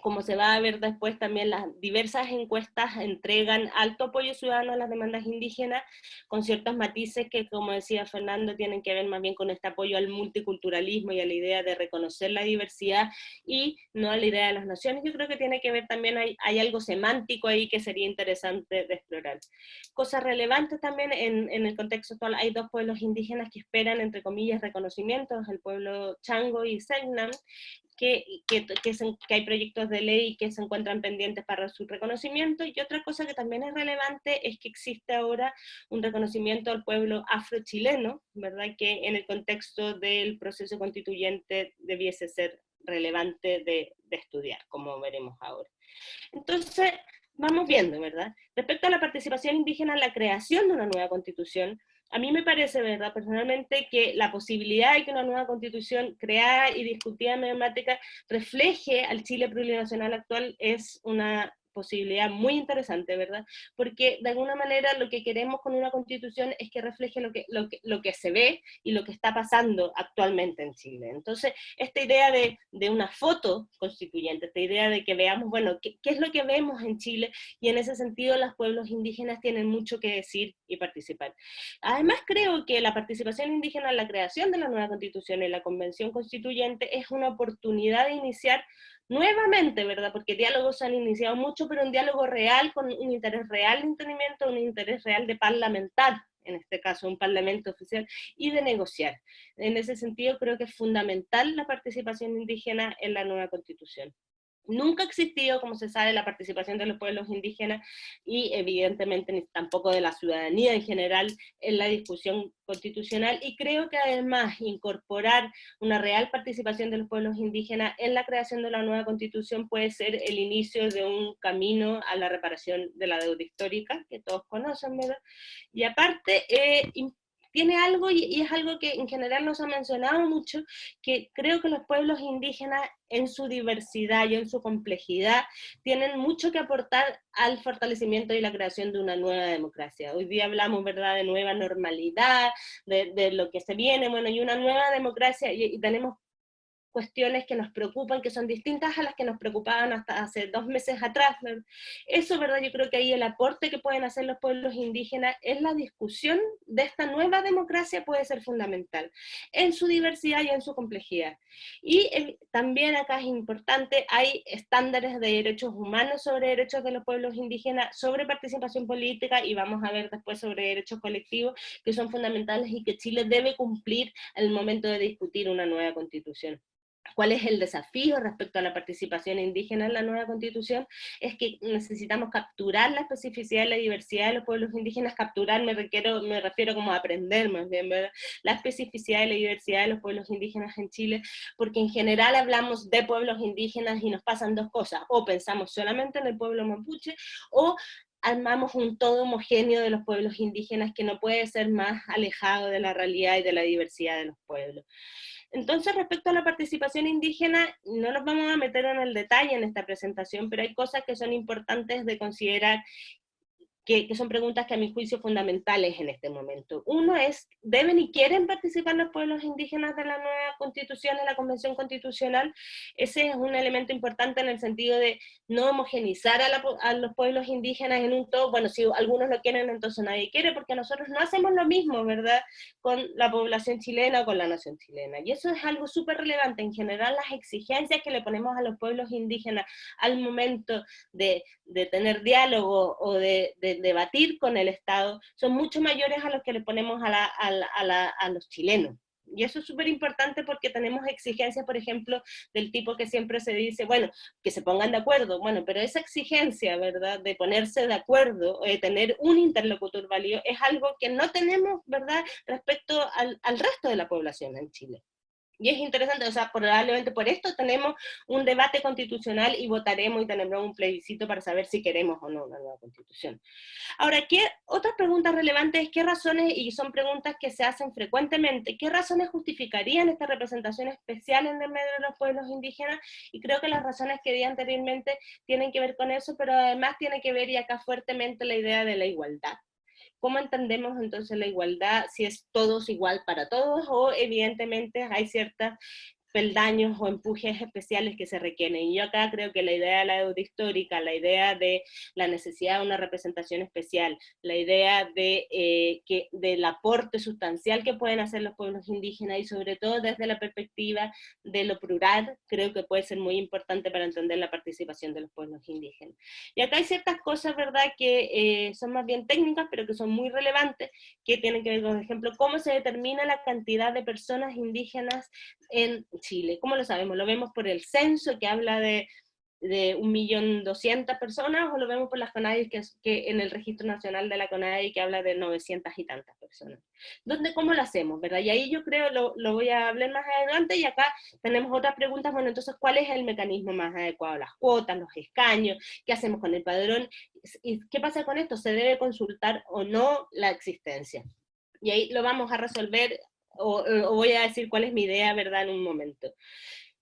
D: Como se va a ver después, también las diversas encuestas entregan alto apoyo ciudadano a las demandas indígenas, con ciertos matices que, como decía Fernando, tienen que ver más bien con este apoyo al multiculturalismo y a la idea de reconocer la diversidad, y no a la idea de las naciones. Yo creo que tiene que ver también, hay algo semántico ahí que sería interesante de explorar. Cosas relevantes también en el contexto actual: hay dos pueblos indígenas que esperan, entre comillas, reconocimientos, el pueblo Chango y Selknam, que hay proyectos de ley que se encuentran pendientes para su reconocimiento. Y otra cosa que también es relevante es que existe ahora un reconocimiento al pueblo afrochileno, ¿verdad? Que en el contexto del proceso constituyente debiese ser relevante de estudiar, como veremos ahora. Entonces, vamos viendo, ¿verdad? Respecto a la participación indígena en la creación de una nueva constitución, a mí me parece, ¿verdad?, personalmente, que la posibilidad de que una nueva constitución creada y discutida en matemática refleje al Chile plurinacional actual es una posibilidad muy interesante, ¿verdad? Porque de alguna manera lo que queremos con una constitución es que refleje lo que se ve y lo que está pasando actualmente en Chile. Entonces, esta idea de una foto constituyente, esta idea de que veamos, bueno, ¿qué es lo que vemos en Chile? Y en ese sentido los pueblos indígenas tienen mucho que decir y participar. Además, creo que la participación indígena en la creación de la nueva constitución y la convención constituyente es una oportunidad de iniciar nuevamente, ¿verdad? Porque diálogos se han iniciado mucho, pero un diálogo real, con un interés real de entendimiento, un interés real de parlamentar, en este caso un parlamento oficial, y de negociar. En ese sentido, creo que es fundamental la participación indígena en la nueva constitución. Nunca ha existido, como se sabe, la participación de los pueblos indígenas, y evidentemente ni tampoco de la ciudadanía en general, en la discusión constitucional, y creo que además incorporar una real participación de los pueblos indígenas en la creación de la nueva constitución puede ser el inicio de un camino a la reparación de la deuda histórica, que todos conocen, ¿verdad? Y aparte, tiene algo, y es algo que en general no se ha mencionado mucho, que creo que los pueblos indígenas en su diversidad y en su complejidad tienen mucho que aportar al fortalecimiento y la creación de una nueva democracia. Hoy día hablamos, ¿verdad?, de nueva normalidad, de lo que se viene, bueno, y una nueva democracia, y tenemos cuestiones que nos preocupan, que son distintas a las que nos preocupaban hasta hace 2 meses atrás. Eso, ¿verdad? Yo creo que ahí el aporte que pueden hacer los pueblos indígenas en la discusión de esta nueva democracia puede ser fundamental, en su diversidad y en su complejidad. Y también acá es importante, hay estándares de derechos humanos sobre derechos de los pueblos indígenas, sobre participación política, y vamos a ver después sobre derechos colectivos, que son fundamentales y que Chile debe cumplir en el momento de discutir una nueva constitución. ¿Cuál es el desafío respecto a la participación indígena en la nueva constitución? Es que necesitamos capturar la especificidad y la diversidad de los pueblos indígenas. Capturar me refiero como a aprender más bien, ¿verdad?, la especificidad y la diversidad de los pueblos indígenas en Chile, porque en general hablamos de pueblos indígenas y nos pasan dos cosas: o pensamos solamente en el pueblo mapuche, o armamos un todo homogéneo de los pueblos indígenas que no puede ser más alejado de la realidad y de la diversidad de los pueblos. Entonces, respecto a la participación indígena, no nos vamos a meter en el detalle en esta presentación, pero hay cosas que son importantes de considerar, que son preguntas que a mi juicio fundamentales en este momento. Uno es, ¿deben y quieren participar los pueblos indígenas de la nueva constitución, de la convención constitucional? Ese es un elemento importante en el sentido de no homogenizar a los pueblos indígenas en un todo. Bueno, si algunos lo quieren, entonces nadie quiere, porque nosotros no hacemos lo mismo, ¿verdad?, con la población chilena o con la nación chilena. Y eso es algo súper relevante. En general, las exigencias que le ponemos a los pueblos indígenas al momento de tener diálogo o de debatir con el Estado son mucho mayores a los que le ponemos a los chilenos. Y eso es súper importante porque tenemos exigencias, por ejemplo, del tipo que siempre se dice, bueno, que se pongan de acuerdo. Bueno, pero esa exigencia, ¿verdad?, de ponerse de acuerdo, de tener un interlocutor válido, es algo que no tenemos, ¿verdad?, respecto al resto de la población en Chile. Y es interesante, o sea, probablemente por esto tenemos un debate constitucional y votaremos y tendremos un plebiscito para saber si queremos o no una nueva constitución. Ahora, otras preguntas relevantes, ¿qué razones, y son preguntas que se hacen frecuentemente, qué razones justificarían esta representación especial en el medio de los pueblos indígenas? Y creo que las razones que di anteriormente tienen que ver con eso, pero además tiene que ver, y acá fuertemente, la idea de la igualdad. ¿Cómo entendemos entonces la igualdad? Si es todos igual para todos, o evidentemente hay ciertas peldaños o empujes especiales que se requieren. Y yo acá creo que la idea de la deuda histórica, la idea de la necesidad de una representación especial, la idea del aporte sustancial que pueden hacer los pueblos indígenas, y sobre todo desde la perspectiva de lo plural, creo que puede ser muy importante para entender la participación de los pueblos indígenas. Y acá hay ciertas cosas, ¿verdad?, que son más bien técnicas, pero que son muy relevantes, que tienen que ver con, por ejemplo, cómo se determina la cantidad de personas indígenas en Chile. ¿Cómo lo sabemos? ¿Lo vemos por el censo que habla de 1.200.000 personas, o lo vemos por las CONADI que en el registro nacional de la CONADI que habla de 900 y tantas personas? ¿Cómo lo hacemos, verdad? Y ahí yo creo, lo voy a hablar más adelante, y acá tenemos otras preguntas. Bueno, entonces, ¿cuál es el mecanismo más adecuado? Las cuotas, los escaños, ¿qué hacemos con el padrón? ¿Y qué pasa con esto? ¿Se debe consultar o no la existencia? Y ahí lo vamos a resolver, o voy a decir cuál es mi idea, ¿verdad?, en un momento.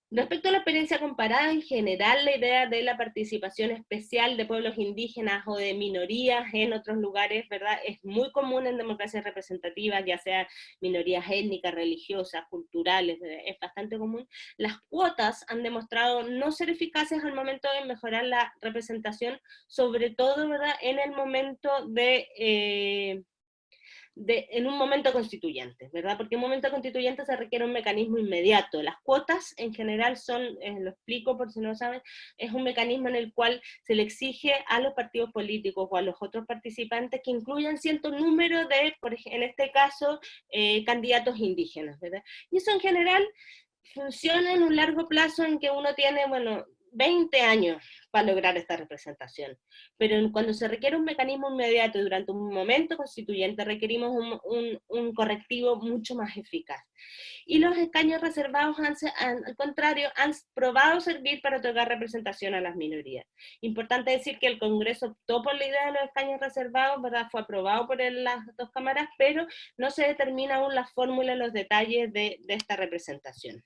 D: Respecto a la experiencia comparada, en general la idea de la participación especial de pueblos indígenas o de minorías en otros lugares, ¿verdad?, es muy común en democracias representativas, ya sea minorías étnicas, religiosas, culturales, es bastante común. Las cuotas han demostrado no ser eficaces al momento de mejorar la representación, sobre todo, ¿verdad?, en el momento en un momento constituyente, ¿verdad? Porque en un momento constituyente se requiere un mecanismo inmediato. Las cuotas en general son, lo explico por si no lo saben, es un mecanismo en el cual se le exige a los partidos políticos o a los otros participantes que incluyan cierto número de, en este caso, candidatos indígenas, ¿verdad? Y eso en general funciona en un largo plazo, en que uno tiene, bueno, 20 años para lograr esta representación, pero cuando se requiere un mecanismo inmediato durante un momento constituyente, requerimos un correctivo mucho más eficaz. Y los escaños reservados, al contrario, han probado servir para otorgar representación a las minorías. Importante decir que el Congreso optó por la idea de los escaños reservados, ¿verdad?, fue aprobado por las dos cámaras, pero no se determina aún la fórmula, los detalles de esta representación.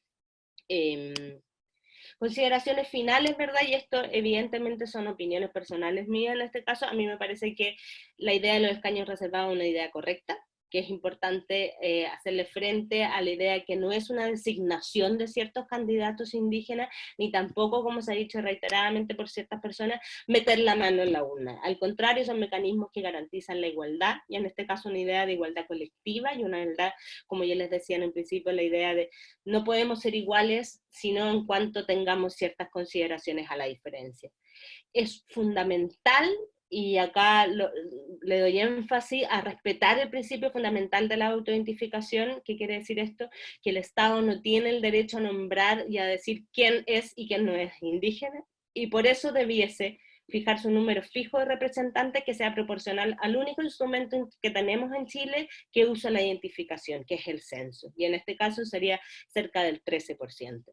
D: Consideraciones finales, ¿verdad? Y esto evidentemente son opiniones personales mías en este caso. A mí me parece que la idea de los escaños reservados es una idea correcta, que es importante hacerle frente a la idea que no es una designación de ciertos candidatos indígenas, ni tampoco, como se ha dicho reiteradamente por ciertas personas, meter la mano en la urna. Al contrario, son mecanismos que garantizan la igualdad, y en este caso una idea de igualdad colectiva, y una igualdad, como ya les decía en un principio, la idea de no podemos ser iguales, sino en cuanto tengamos ciertas consideraciones a la diferencia. Es fundamental, y acá le doy énfasis a respetar el principio fundamental de la autoidentificación. ¿Qué quiere decir esto? Que el Estado no tiene el derecho a nombrar y a decir quién es y quién no es indígena, y por eso debiese fijar su número fijo de representantes que sea proporcional al único instrumento que tenemos en Chile que usa la identificación, que es el censo, y en este caso sería cerca del 13%.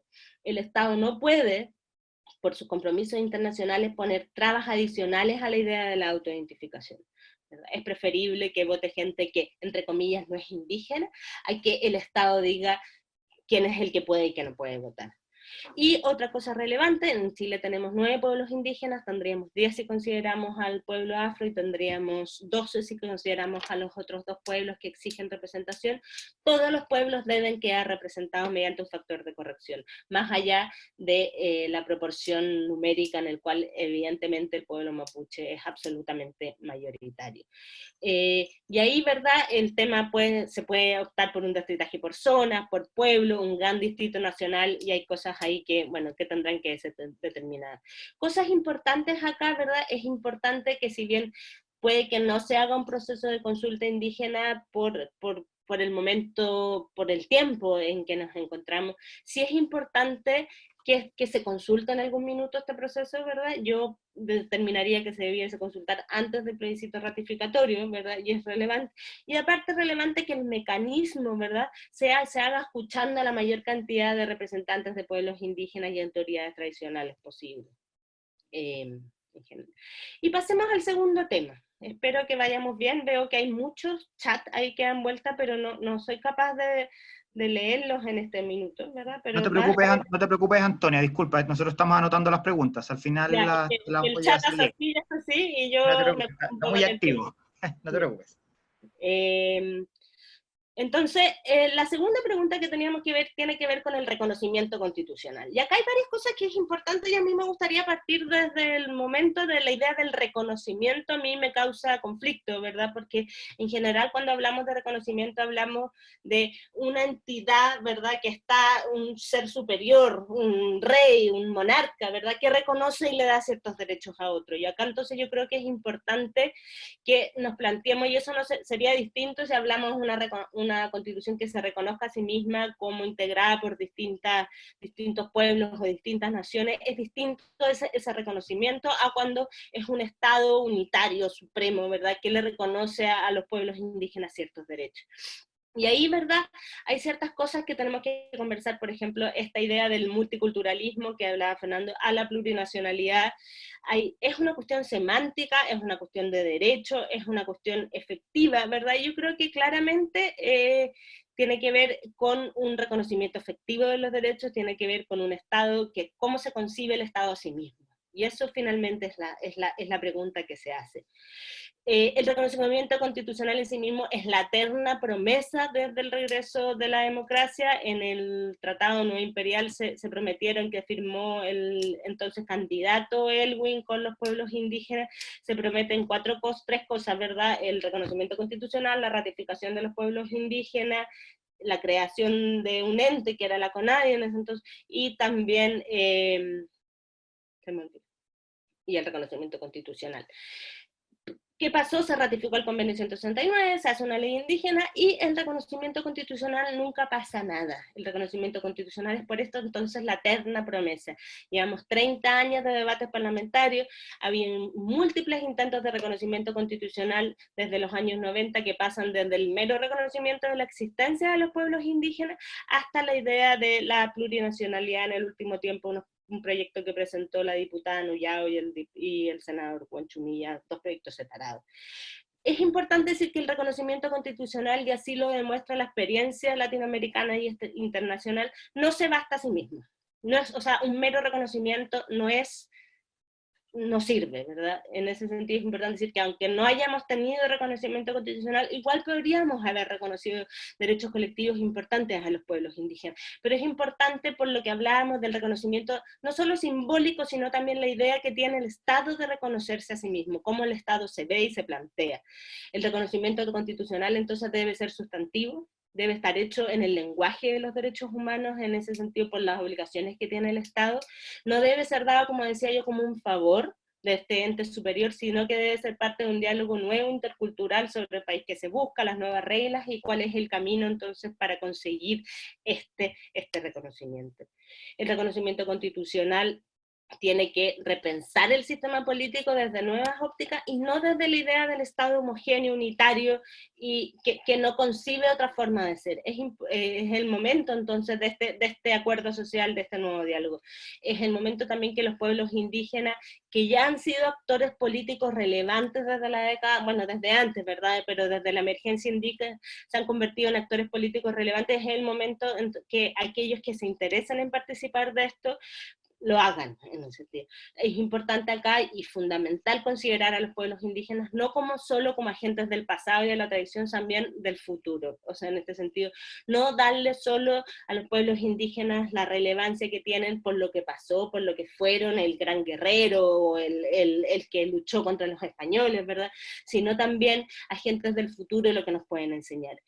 D: El Estado no puede, por sus compromisos internacionales, poner trabas adicionales a la idea de la autoidentificación. Es preferible que vote gente que, entre comillas, no es indígena, a que el Estado diga quién es el que puede y quién no puede votar. Y otra cosa relevante, en Chile tenemos 9 pueblos indígenas, tendríamos 10 si consideramos al pueblo afro, y tendríamos 12 si consideramos a los otros 2 pueblos que exigen representación. Todos los pueblos deben quedar representados mediante un factor de corrección, más allá de la proporción numérica en el cual evidentemente el pueblo mapuche es absolutamente mayoritario. Y ahí, ¿verdad? El tema se puede optar por un distritaje por zona, por pueblo, un gran distrito nacional, y hay cosas ahí que, bueno, que tendrán que ser determinadas. Cosas importantes acá, ¿verdad? Es importante que, si bien puede que no se haga un proceso de consulta indígena por el momento, por el tiempo en que nos encontramos, sí es importante que se consulte en algún minuto este proceso, ¿verdad? Yo determinaría que se debiese consultar antes del plebiscito ratificatorio, ¿verdad? Y es relevante. Y aparte es relevante que el mecanismo, ¿verdad?, se haga escuchando a la mayor cantidad de representantes de pueblos indígenas y autoridades tradicionales posibles. En general. Y pasemos al segundo tema. Espero que vayamos bien. Veo que hay muchos chats ahí que dan vuelta, pero no soy capaz de leerlos en este minuto, ¿verdad? Pero
B: no te preocupes, Antonia, disculpa, nosotros estamos anotando las preguntas, al final
D: ya,
B: las
D: el
B: voy a
D: chat
B: hacer
D: es así, y yo
B: No te
D: me
B: preocupes,
D: pongo un
B: está
D: poco
B: muy
D: nerviosa.
B: activo, no te preocupes.
D: Entonces, la segunda pregunta que teníamos que ver tiene que ver con el reconocimiento constitucional. Y acá hay varias cosas que es importante, y a mí me gustaría partir desde el momento de la idea del reconocimiento. A mí me causa conflicto, ¿verdad? Porque en general cuando hablamos de reconocimiento hablamos de una entidad, ¿verdad?, que está, un ser superior, un rey, un monarca, ¿verdad?, que reconoce y le da ciertos derechos a otro. Y acá entonces yo creo que es importante que nos planteemos, y eso no sería distinto si hablamos de una constitución que se reconozca a sí misma como integrada por distintos pueblos o distintas naciones. Es distinto ese reconocimiento a cuando es un Estado unitario, supremo, ¿verdad?, que le reconoce a los pueblos indígenas ciertos derechos. Y ahí, ¿verdad?, hay ciertas cosas que tenemos que conversar, por ejemplo, esta idea del multiculturalismo que hablaba Fernando, a la plurinacionalidad. Es una cuestión semántica, es una cuestión de derecho, es una cuestión efectiva, ¿verdad? Yo creo que claramente tiene que ver con un reconocimiento efectivo de los derechos, tiene que ver con un Estado, cómo se concibe el Estado a sí mismo. Y eso finalmente es la pregunta que se hace. El reconocimiento constitucional en sí mismo es la eterna promesa desde el regreso de la democracia. En el Tratado No Imperial se prometieron, que firmó el entonces candidato Elwin con los pueblos indígenas, se prometen tres cosas, ¿verdad? El reconocimiento constitucional, la ratificación de los pueblos indígenas, la creación de un ente que era la CONADI en ese entonces, y también y el reconocimiento constitucional. ¿Qué pasó? Se ratificó el convenio 169, se hace una ley indígena, y el reconocimiento constitucional nunca pasa nada. El reconocimiento constitucional es por esto entonces la eterna promesa. Llevamos 30 años de debates parlamentarios, había múltiples intentos de reconocimiento constitucional desde los años 90 que pasan desde el mero reconocimiento de la existencia de los pueblos indígenas hasta la idea de la plurinacionalidad en el último tiempo, un proyecto que presentó la diputada Nuyao y el senador Huanchumilla, 2 proyectos separados. Es importante decir que el reconocimiento constitucional, y así lo demuestra la experiencia latinoamericana y internacional, no se basta a sí mismo. No es, o sea, un mero reconocimiento no sirve, ¿verdad? En ese sentido es importante decir que aunque no hayamos tenido reconocimiento constitucional, igual podríamos haber reconocido derechos colectivos importantes a los pueblos indígenas. Pero es importante, por lo que hablábamos del reconocimiento, no solo simbólico, sino también la idea que tiene el Estado de reconocerse a sí mismo, cómo el Estado se ve y se plantea. El reconocimiento constitucional entonces debe ser sustantivo, debe estar hecho en el lenguaje de los derechos humanos, en ese sentido por las obligaciones que tiene el Estado. No debe ser dado, como decía yo, como un favor de este ente superior, sino que debe ser parte de un diálogo nuevo, intercultural, sobre el país que se busca, las nuevas reglas y cuál es el camino entonces para conseguir este reconocimiento. El reconocimiento constitucional tiene que repensar el sistema político desde nuevas ópticas y no desde la idea del Estado homogéneo, unitario, y que no concibe otra forma de ser. Es el momento entonces de este acuerdo social, de este nuevo diálogo. Es el momento también que los pueblos indígenas, que ya han sido actores políticos relevantes desde la década, bueno, desde antes, ¿verdad? Pero desde la emergencia indígena se han convertido en actores políticos relevantes. Es el momento en que aquellos que se interesan en participar de esto lo hagan, en ese sentido. Es importante acá y fundamental considerar a los pueblos indígenas no como solo como agentes del pasado y de la tradición, también del futuro. O sea, en este sentido, no darle solo a los pueblos indígenas la relevancia que tienen por lo que pasó, por lo que fueron, el gran guerrero, o el que luchó contra los españoles, ¿verdad? Sino también agentes del futuro y lo que nos pueden enseñar.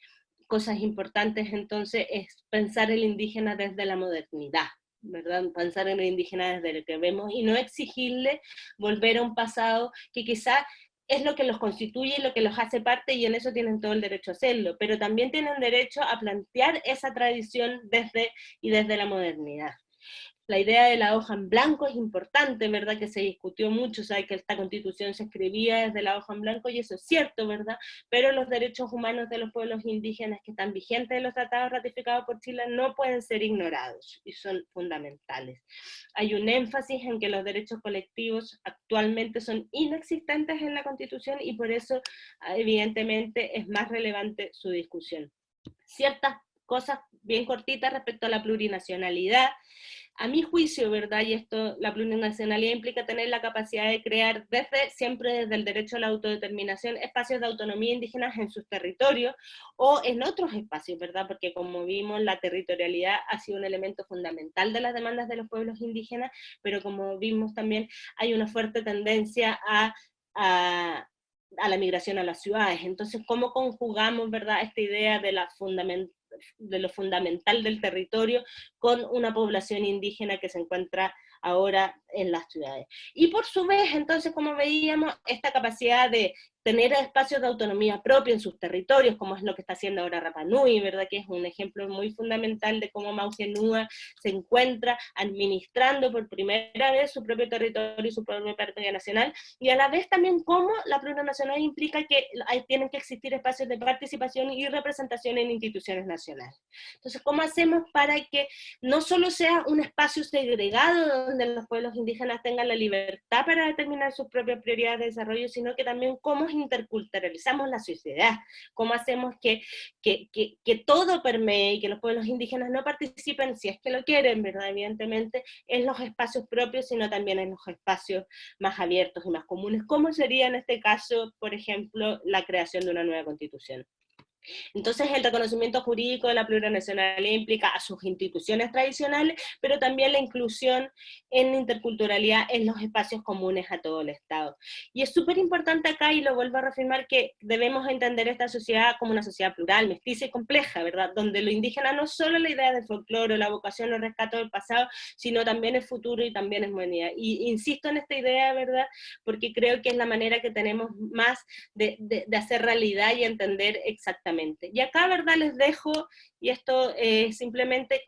D: Cosas importantes entonces es pensar el indígena desde la modernidad, ¿verdad? Pensar en el indígena desde lo que vemos y no exigirle volver a un pasado que quizá es lo que los constituye y lo que los hace parte, y en eso tienen todo el derecho a hacerlo, pero también tienen derecho a plantear esa tradición desde la modernidad. La idea de la hoja en blanco es importante, ¿verdad? Que se discutió mucho, sabe que esta constitución se escribía desde la hoja en blanco, y eso es cierto, ¿verdad? Pero los derechos humanos de los pueblos indígenas que están vigentes en los tratados ratificados por Chile no pueden ser ignorados, y son fundamentales. Hay un énfasis en que los derechos colectivos actualmente son inexistentes en la constitución, y por eso, evidentemente, es más relevante su discusión. Ciertas cosas bien cortitas respecto a la plurinacionalidad. A mi juicio, ¿verdad? Y esto, la plurinacionalidad implica tener la capacidad de crear siempre desde el derecho a la autodeterminación, espacios de autonomía indígenas en sus territorios o en otros espacios, ¿verdad? Porque como vimos, la territorialidad ha sido un elemento fundamental de las demandas de los pueblos indígenas, pero como vimos también hay una fuerte tendencia a la migración a las ciudades. Entonces, ¿cómo conjugamos, verdad, esta idea de lo fundamental del territorio con una población indígena que se encuentra ahora en las ciudades? Y por su vez, entonces, como veíamos, esta capacidad de tener espacios de autonomía propia en sus territorios, como es lo que está haciendo ahora Rapa Nui, ¿verdad? Que es un ejemplo muy fundamental de cómo Maujenúa se encuentra administrando por primera vez su propio territorio y su propia territorio nacional, y a la vez también cómo la plurinacionalidad implica que tienen que existir espacios de participación y representación en instituciones nacionales. Entonces, ¿cómo hacemos para que no solo sea un espacio segregado donde los pueblos indígenas tengan la libertad para determinar sus propias prioridades de desarrollo, sino que también cómo interculturalizamos la sociedad, cómo hacemos que todo permee y que los pueblos indígenas no participen, si es que lo quieren, ¿verdad? Evidentemente, en los espacios propios, sino también en los espacios más abiertos y más comunes. ¿Cómo sería en este caso, por ejemplo, la creación de una nueva constitución? Entonces, el reconocimiento jurídico de la plurinacionalidad implica a sus instituciones tradicionales, pero también la inclusión en interculturalidad en los espacios comunes a todo el Estado. Y es súper importante acá, y lo vuelvo a reafirmar, que debemos entender esta sociedad como una sociedad plural, mestiza y compleja, ¿verdad? Donde lo indígena no es solo la idea del folclore, la vocación o rescate del pasado, sino también es futuro y también es modernidad. Y insisto en esta idea, ¿verdad? Porque creo que es la manera que tenemos más de hacer realidad y entender exactamente. Y acá, ¿verdad? Les dejo, y esto simplemente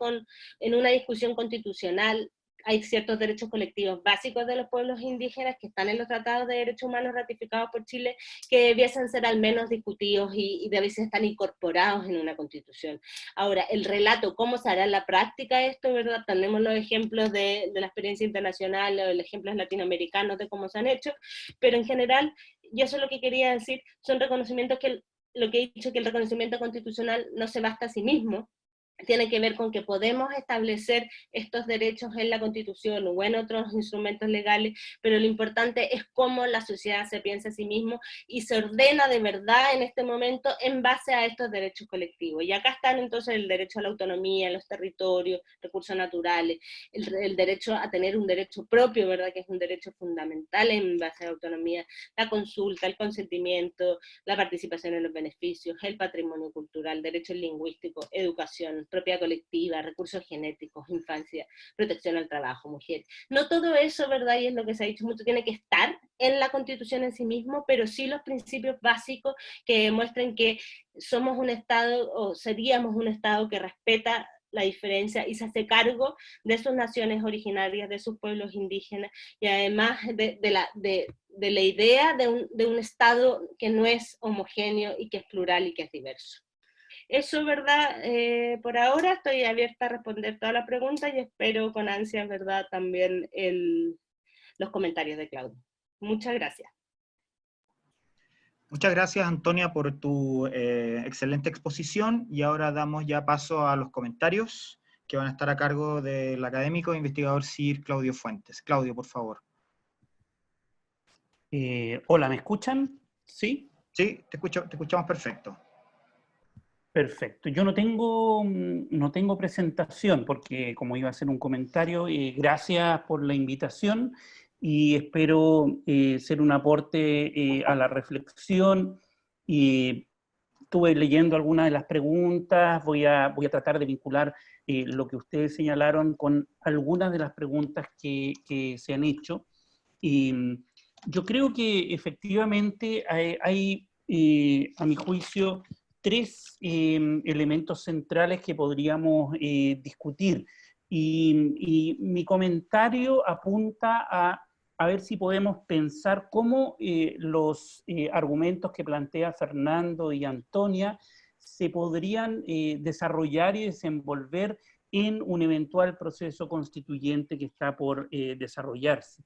D: en una discusión constitucional, hay ciertos derechos colectivos básicos de los pueblos indígenas que están en los tratados de derechos humanos ratificados por Chile, que debiesen ser al menos discutidos y debiesen estar incorporados en una constitución. Ahora, el relato, ¿cómo se hará en la práctica esto, verdad? Tenemos los ejemplos de la experiencia internacional, o los ejemplos latinoamericanos de cómo se han hecho, pero en general, y eso es lo que quería decir, son reconocimientos que lo que he dicho, que el reconocimiento constitucional no se basta a sí mismo, tiene que ver con que podemos establecer estos derechos en la Constitución o en otros instrumentos legales, pero lo importante es cómo la sociedad se piensa a sí mismo y se ordena de verdad en este momento en base a estos derechos colectivos. Y acá están entonces el derecho a la autonomía, los territorios, recursos naturales, el derecho a tener un derecho propio, ¿verdad? Que es un derecho fundamental en base a la autonomía, la consulta, el consentimiento, la participación en los beneficios, el patrimonio cultural, derechos lingüísticos, educación, propiedad colectiva, recursos genéticos, infancia, protección al trabajo, mujeres. No todo eso, ¿verdad? Y es lo que se ha dicho mucho, tiene que estar en la Constitución en sí mismo, pero sí los principios básicos que demuestren que somos un Estado, o seríamos un Estado que respeta la diferencia y se hace cargo de sus naciones originarias, de sus pueblos indígenas, y además de la idea de un Estado que no es homogéneo y que es plural y que es diverso. Eso, ¿verdad? Por ahora estoy abierta a responder todas las preguntas y espero con ansias, ¿verdad?, también los comentarios de Claudio. Muchas gracias.
B: Muchas gracias, Antonia, por tu excelente exposición, y ahora damos ya paso a los comentarios que van a estar a cargo del académico e investigador CIR Claudio Fuentes. Claudio, por favor.
C: Hola, ¿me escuchan? ¿Sí?
B: Sí, te escuchamos perfecto.
C: Perfecto. Yo no tengo presentación porque como iba a hacer un comentario, gracias por la invitación y espero ser un aporte a la reflexión. Estuve leyendo algunas de las preguntas, voy a tratar de vincular lo que ustedes señalaron con algunas de las preguntas que se han hecho. Yo creo que efectivamente hay a mi juicio, tres elementos centrales que podríamos discutir. Y mi comentario apunta a ver si podemos pensar cómo los argumentos que plantea Fernando y Antonia se podrían desarrollar y desenvolver en un eventual proceso constituyente que está por desarrollarse.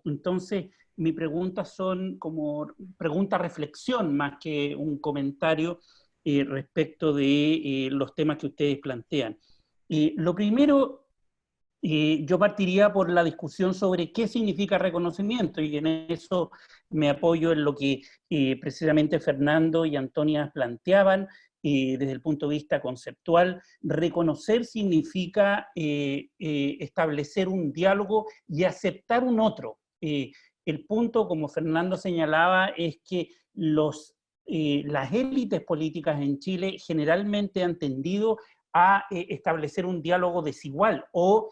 C: Entonces, mis preguntas son como pregunta reflexión más que un comentario respecto de los temas que ustedes plantean. Lo primero, yo partiría por la discusión sobre qué significa reconocimiento, y en eso me apoyo en lo que precisamente Fernando y Antonia planteaban desde el punto de vista conceptual. Reconocer significa establecer un diálogo y aceptar un otro. El punto, como Fernando señalaba, es que las élites políticas en Chile generalmente han tendido a establecer un diálogo desigual o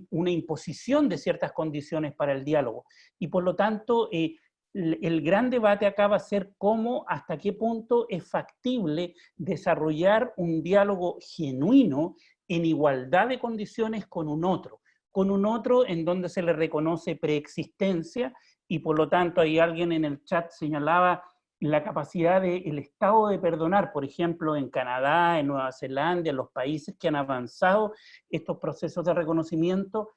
C: una imposición de ciertas condiciones para el diálogo. Y por lo tanto, el gran debate acá va a ser cómo, hasta qué punto es factible desarrollar un diálogo genuino en igualdad de condiciones con un otro en donde se le reconoce preexistencia, y por lo tanto ahí alguien en el chat señalaba la capacidad del Estado de perdonar, por ejemplo, en Canadá, en Nueva Zelanda, en los países que han avanzado estos procesos de reconocimiento.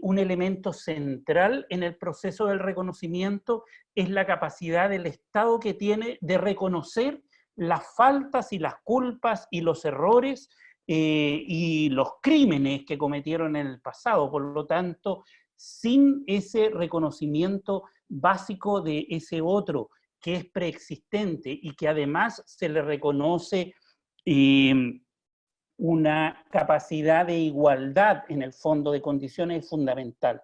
C: Un elemento central en el proceso del reconocimiento es la capacidad del Estado que tiene de reconocer las faltas y las culpas y los errores y los crímenes que cometieron en el pasado. Por lo tanto, sin ese reconocimiento básico de ese otro que es preexistente y que además se le reconoce una capacidad de igualdad en el fondo de condiciones es fundamental.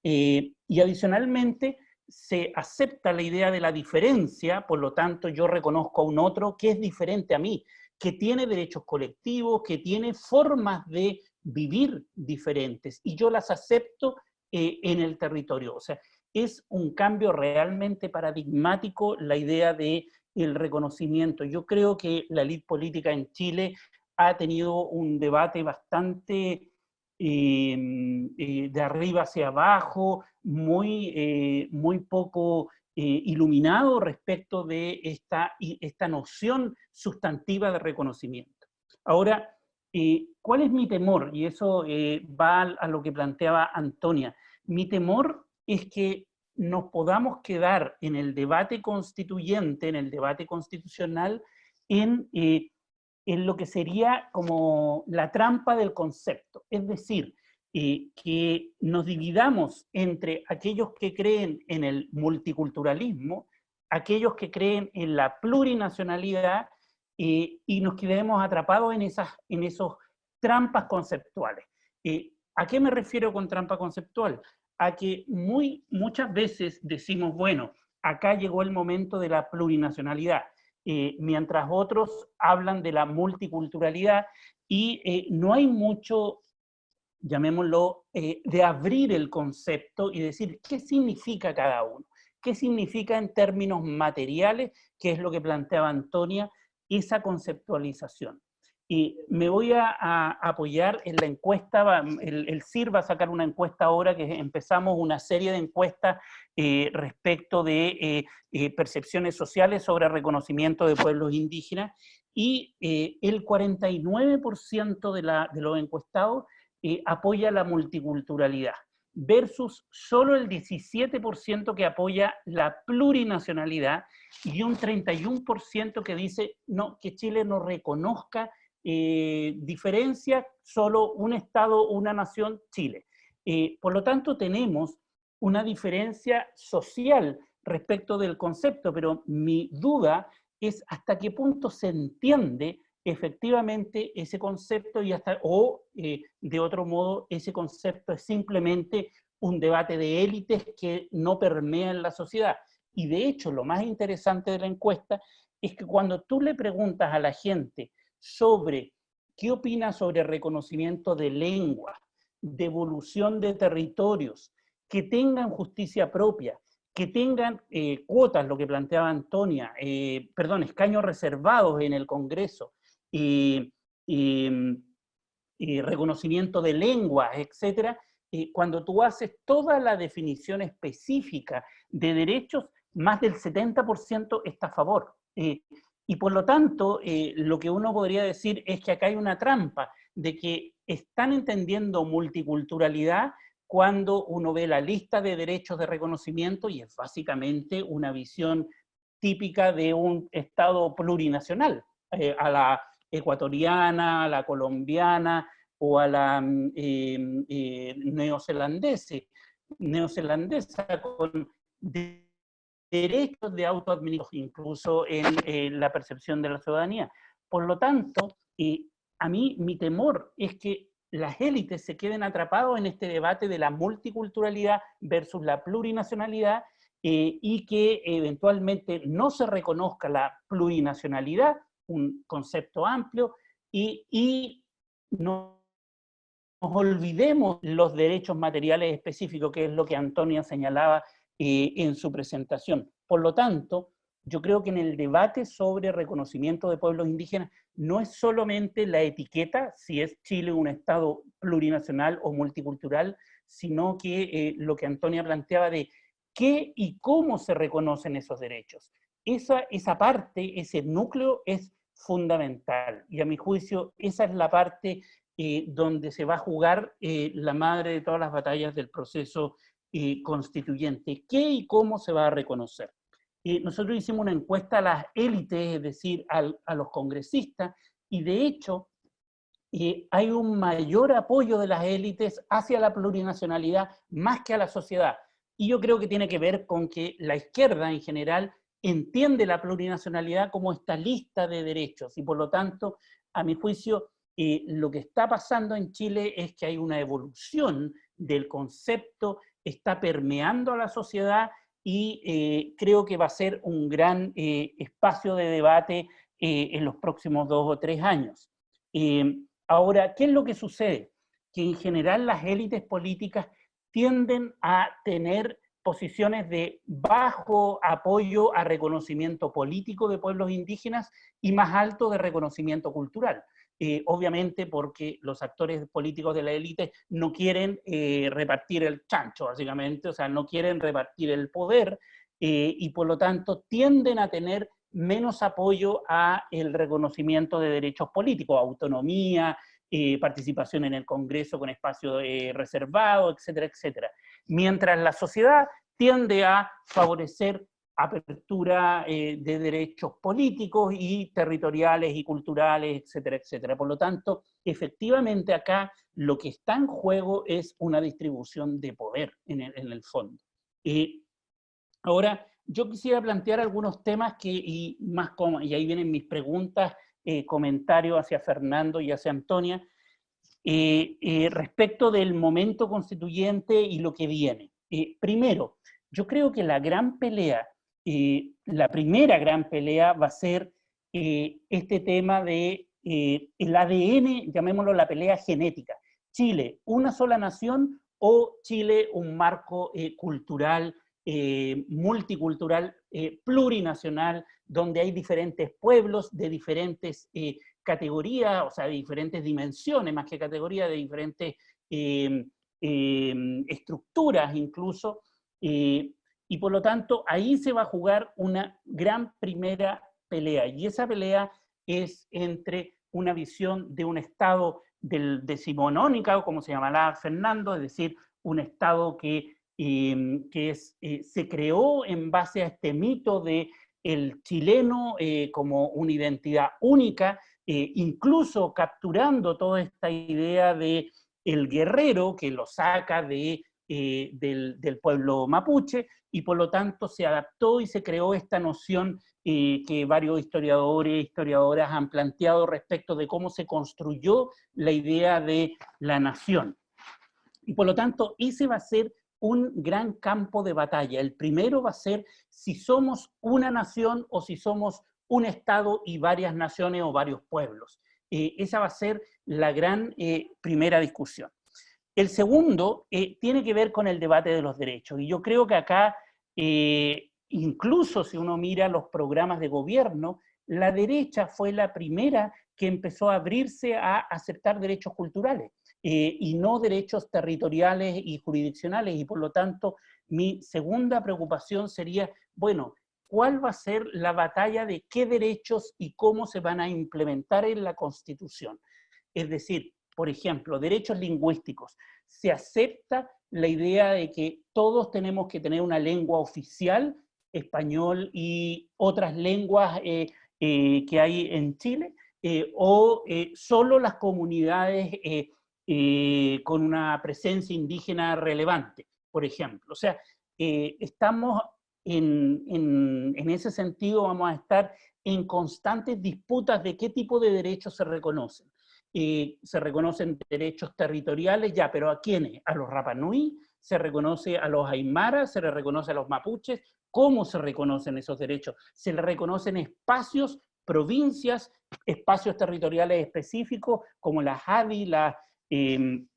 C: Y adicionalmente se acepta la idea de la diferencia, por lo tanto yo reconozco a un otro que es diferente a mí, que tiene derechos colectivos, que tiene formas de vivir diferentes, y yo las acepto en el territorio. O sea, es un cambio realmente paradigmático la idea del reconocimiento. Yo creo que la élite política en Chile ha tenido un debate bastante de arriba hacia abajo, muy poco iluminado respecto de esta noción sustantiva de reconocimiento. Ahora, ¿cuál es mi temor? Y eso va a lo que planteaba Antonia. Mi temor es que nos podamos quedar en el debate constituyente, en el debate constitucional, en lo que sería como la trampa del concepto. Es decir, que nos dividamos entre aquellos que creen en el multiculturalismo, aquellos que creen en la plurinacionalidad, y nos quedemos atrapados en esos trampas conceptuales. ¿A qué me refiero con trampa conceptual? A que muchas veces decimos, bueno, acá llegó el momento de la plurinacionalidad, mientras otros hablan de la multiculturalidad, y no hay mucho, llamémoslo, de abrir el concepto y decir qué significa cada uno, qué significa en términos materiales, que es lo que planteaba Antonia, esa conceptualización. Y me voy a apoyar en la encuesta, el CIR va a sacar una encuesta ahora, que empezamos una serie de encuestas respecto de percepciones sociales sobre reconocimiento de pueblos indígenas, y el 49% de los encuestados apoya la multiculturalidad, versus solo el 17% que apoya la plurinacionalidad, y un 31% que dice no, que Chile no reconozca diferencia, solo un Estado, una nación, Chile. Por lo tanto, tenemos una diferencia social respecto del concepto, pero mi duda es hasta qué punto se entiende efectivamente ese concepto, y hasta, de otro modo, ese concepto es simplemente un debate de élites que no permea en la sociedad. Y de hecho, lo más interesante de la encuesta es que cuando tú le preguntas a la gente sobre qué opina sobre reconocimiento de lengua, de evolución de territorios, que tengan justicia propia, que tengan cuotas, lo que planteaba Antonia, escaños reservados en el Congreso, reconocimiento de lenguas, etc., cuando tú haces toda la definición específica de derechos, más del 70% está a favor. Y por lo tanto, lo que uno podría decir es que acá hay una trampa, de que están entendiendo multiculturalidad cuando uno ve la lista de derechos de reconocimiento, y es básicamente una visión típica de un Estado plurinacional, a la ecuatoriana, a la colombiana o a la neozelandesa, con derechos de autoadministración, incluso en la percepción de la ciudadanía. Por lo tanto, a mí mi temor es que las élites se queden atrapados en este debate de la multiculturalidad versus la plurinacionalidad, y que eventualmente no se reconozca la plurinacionalidad, un concepto amplio, y no nos olvidemos los derechos materiales específicos, que es lo que Antonia señalaba en su presentación. Por lo tanto, yo creo que en el debate sobre reconocimiento de pueblos indígenas no es solamente la etiqueta, si es Chile un Estado plurinacional o multicultural, sino que lo que Antonia planteaba de qué y cómo se reconocen esos derechos. Esa parte, ese núcleo es fundamental, y a mi juicio esa es la parte donde se va a jugar la madre de todas las batallas del proceso constituyente. ¿Qué y cómo se va a reconocer? Nosotros hicimos una encuesta a las élites, es decir, a los congresistas, y de hecho hay un mayor apoyo de las élites hacia la plurinacionalidad más que a la sociedad. Y yo creo que tiene que ver con que la izquierda en general entiende la plurinacionalidad como esta lista de derechos, y por lo tanto, a mi juicio, lo que está pasando en Chile es que hay una evolución del concepto, está permeando a la sociedad, y creo que va a ser un gran espacio de debate en los próximos 2 o 3 años. Ahora, ¿qué es lo que sucede? Que en general las élites políticas tienden a tener posiciones de bajo apoyo a reconocimiento político de pueblos indígenas y más alto de reconocimiento cultural. Obviamente porque los actores políticos de la élite no quieren repartir el chancho, básicamente, o sea, no quieren repartir el poder, y por lo tanto tienden a tener menos apoyo a el reconocimiento de derechos políticos, autonomía, participación en el Congreso con espacio reservado, etcétera, etcétera. Mientras la sociedad tiende a favorecer apertura de derechos políticos y territoriales y culturales, etcétera, etcétera. Por lo tanto, efectivamente acá lo que está en juego es una distribución de poder en el fondo. Ahora, yo quisiera plantear algunos temas y ahí vienen mis preguntas, comentarios hacia Fernando y hacia Antonia, respecto del momento constituyente y lo que viene. Primero, yo creo que la gran pelea, la primera gran pelea va a ser este tema de el ADN, llamémoslo la pelea genética. Chile, una sola nación, o Chile, un marco cultural, multicultural, plurinacional, donde hay diferentes pueblos de diferentes categorías, o sea, de diferentes dimensiones, más que categorías, de diferentes estructuras incluso, y por lo tanto ahí se va a jugar una gran primera pelea, y esa pelea es entre una visión de un Estado decimonónica, como se llamará Fernando, es decir, un Estado que se creó en base a este mito de el chileno como una identidad única, incluso capturando toda esta idea de el guerrero que lo saca del pueblo mapuche, y por lo tanto se adaptó y se creó esta noción que varios historiadores e historiadoras han planteado respecto de cómo se construyó la idea de la nación. Y por lo tanto, ese va a ser un gran campo de batalla. El primero va a ser si somos una nación o si somos un Estado y varias naciones o varios pueblos. Esa va a ser la gran primera discusión. El segundo tiene que ver con el debate de los derechos. Y yo creo que acá, incluso si uno mira los programas de gobierno, la derecha fue la primera que empezó a abrirse a aceptar derechos culturales. Y no derechos territoriales y jurisdiccionales, y por lo tanto mi segunda preocupación sería, bueno, ¿cuál va a ser la batalla de qué derechos y cómo se van a implementar en la Constitución? Es decir, por ejemplo, derechos lingüísticos. Se acepta la idea de que todos tenemos que tener una lengua oficial, español y otras lenguas que hay en Chile, o solo las comunidades con una presencia indígena relevante, por ejemplo. O sea, estamos en ese sentido, vamos a estar en constantes disputas de qué tipo de derechos se reconocen. Se reconocen derechos territoriales, ya, pero ¿a quiénes? A los Rapa Nui, se reconoce a los Aymaras, se les reconoce a los mapuches. ¿Cómo se reconocen esos derechos? Se les reconocen espacios, provincias, espacios territoriales específicos, como la JADI, en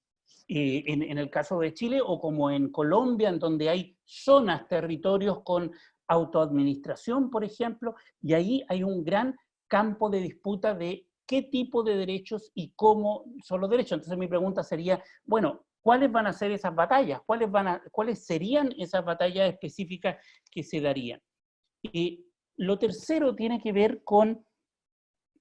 C: el caso de Chile, o como en Colombia, en donde hay zonas, territorios con autoadministración, por ejemplo, y ahí hay un gran campo de disputa de qué tipo de derechos y cómo son los derechos. Entonces mi pregunta sería, bueno, ¿cuáles van a ser esas batallas? ¿Cuáles serían esas batallas específicas que se darían? Lo tercero tiene que ver con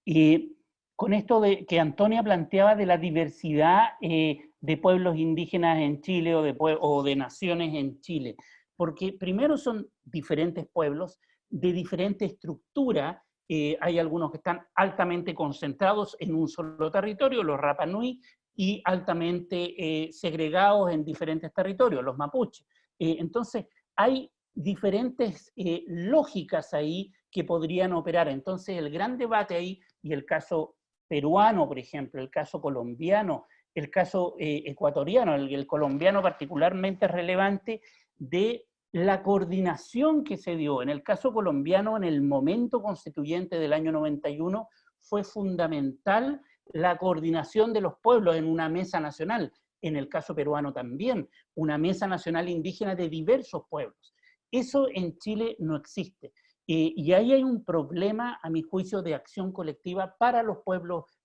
C: esto que Antonia planteaba de la diversidad de pueblos indígenas en Chile o de naciones en Chile. Porque primero son diferentes pueblos de diferente estructura. Hay algunos que están altamente concentrados en un solo territorio, los Rapa Nui, y altamente segregados en diferentes territorios, los mapuches. Entonces, hay diferentes lógicas ahí que podrían operar. Entonces, el gran debate ahí, y el caso peruano, por ejemplo, el caso colombiano, el caso ecuatoriano, el colombiano particularmente relevante, de la coordinación que se dio. En el caso colombiano, en el momento constituyente del año 91, fue fundamental la coordinación de los pueblos en una mesa nacional. En el caso peruano también, una mesa nacional indígena de diversos pueblos. Eso en Chile no existe. Y ahí hay un problema, a mi juicio, de acción colectiva para los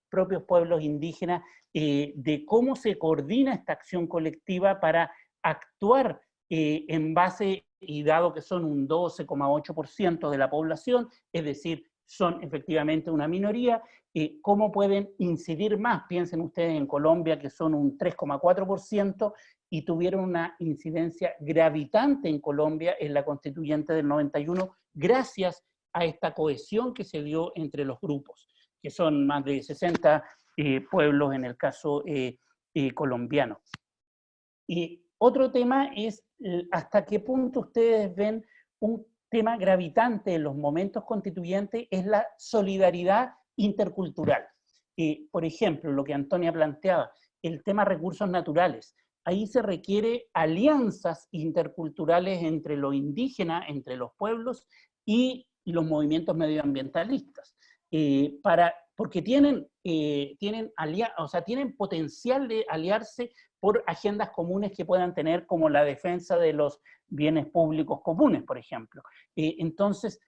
C: propios pueblos indígenas, de cómo se coordina esta acción colectiva para actuar en base, y dado que son un 12,8% de la población, es decir, son efectivamente una minoría, ¿cómo pueden incidir más? Piensen ustedes en Colombia, que son un 3,4%, y tuvieron una incidencia gravitante en Colombia en la constituyente del 91, gracias a esta cohesión que se dio entre los grupos, que son más de 60 pueblos en el caso colombiano. Y otro tema es hasta qué punto ustedes ven un tema gravitante en los momentos constituyentes, es la solidaridad intercultural. Por ejemplo, lo que Antonia planteaba, el tema recursos naturales. Ahí se requiere alianzas interculturales entre lo indígena, entre los pueblos y los movimientos medioambientalistas, porque tienen potencial de aliarse por agendas comunes que puedan tener, como la defensa de los bienes públicos comunes, por ejemplo. Entonces,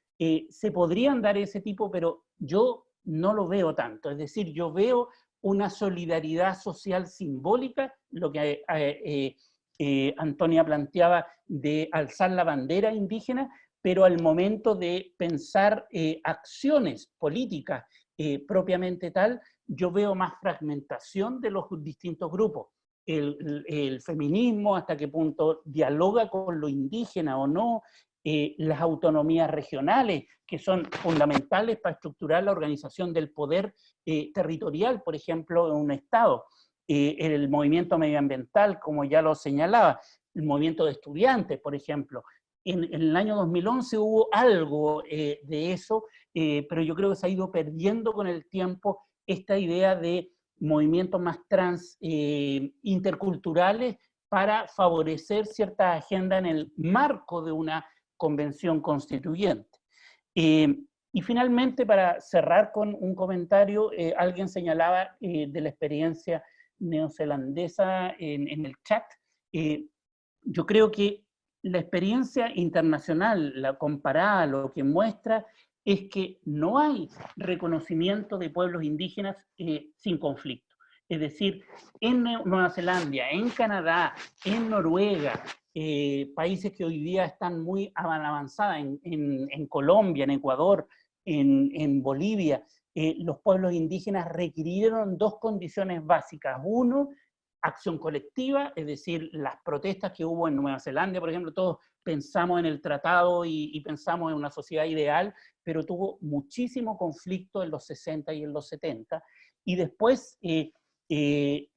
C: se podrían dar ese tipo, pero yo no lo veo tanto. Es decir, yo veo una solidaridad social simbólica, lo que Antonia planteaba de alzar la bandera indígena, pero al momento de pensar acciones políticas propiamente tal, yo veo más fragmentación de los distintos grupos. El feminismo, hasta qué punto dialoga con lo indígena o no, las autonomías regionales, que son fundamentales para estructurar la organización del poder territorial, por ejemplo, en un Estado. El movimiento medioambiental, como ya lo señalaba, el movimiento de estudiantes, por ejemplo. En el año 2011 hubo algo de eso, pero yo creo que se ha ido perdiendo con el tiempo esta idea de movimientos más interculturales para favorecer cierta agenda en el marco de una convención constituyente. Y finalmente, para cerrar con un comentario, alguien señalaba de la experiencia neozelandesa en el chat. Yo creo que la experiencia internacional, la comparada, lo que muestra es que no hay reconocimiento de pueblos indígenas sin conflicto. Es decir, en Nueva Zelanda, en Canadá, en Noruega, países que hoy día están muy avanzadas, en Colombia, en Ecuador, en Bolivia, los pueblos indígenas requirieron dos condiciones básicas. Uno, acción colectiva, es decir, las protestas que hubo en Nueva Zelanda, por ejemplo, todos pensamos en el tratado y pensamos en una sociedad ideal, pero tuvo muchísimo conflicto en los 60 y en los 70. Y después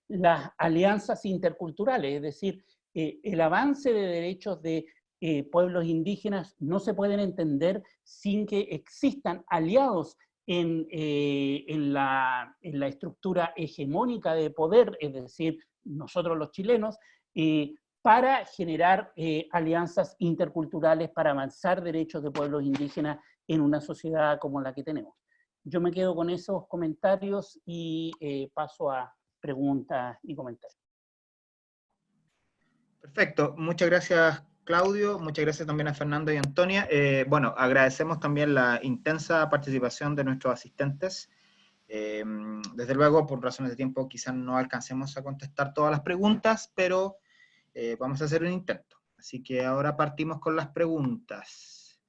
C: las alianzas interculturales, es decir, el avance de derechos de pueblos indígenas no se pueden entender sin que existan aliados en la estructura hegemónica de poder, es decir, nosotros los chilenos, para generar alianzas interculturales para avanzar derechos de pueblos indígenas en una sociedad como la que tenemos. Yo me quedo con esos comentarios y paso a preguntas y comentarios.
B: Perfecto, muchas gracias Claudio, muchas gracias también a Fernando y Antonia. Bueno, agradecemos también la intensa participación de nuestros asistentes. Desde luego, por razones de tiempo, quizás no alcancemos a contestar todas las preguntas, pero vamos a hacer un intento. Así que ahora partimos con las preguntas.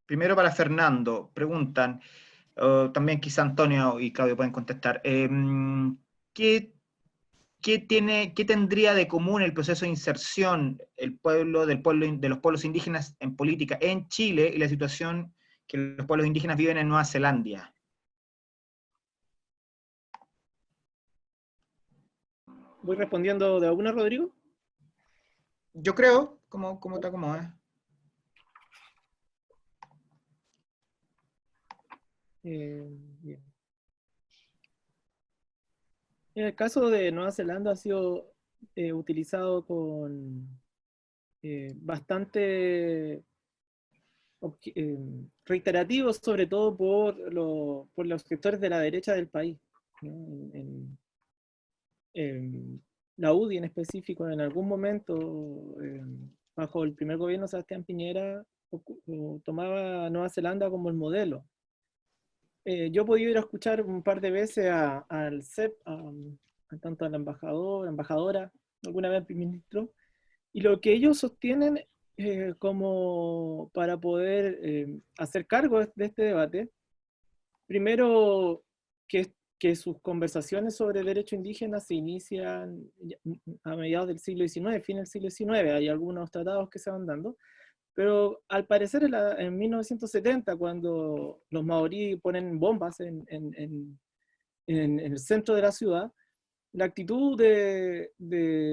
B: Primero para Fernando, preguntan, también quizá Antonio y Claudio pueden contestar, ¿qué tendría de común el proceso de inserción de los pueblos indígenas en política en Chile y la situación que los pueblos indígenas viven en Nueva Zelanda?
A: ¿Voy respondiendo de alguna, Rodrigo?
B: Yo creo, como te acomodas.
A: Bien. En el caso de Nueva Zelanda ha sido utilizado con bastante reiterativo, sobre todo por los sectores de la derecha del país, ¿no? La UDI en específico, en algún momento, bajo el primer gobierno de Sebastián Piñera, tomaba a Nueva Zelanda como el modelo. Yo he podido ir a escuchar un par de veces al CEP, tanto al embajador, embajadora, alguna vez al primer ministro, y lo que ellos sostienen como para poder hacer cargo de este debate, primero que sus conversaciones sobre derecho indígena se inician a mediados del siglo XIX, fin del siglo XIX, hay algunos tratados que se van dando, pero al parecer en 1970, cuando los maorí ponen bombas en el centro de la ciudad, la actitud de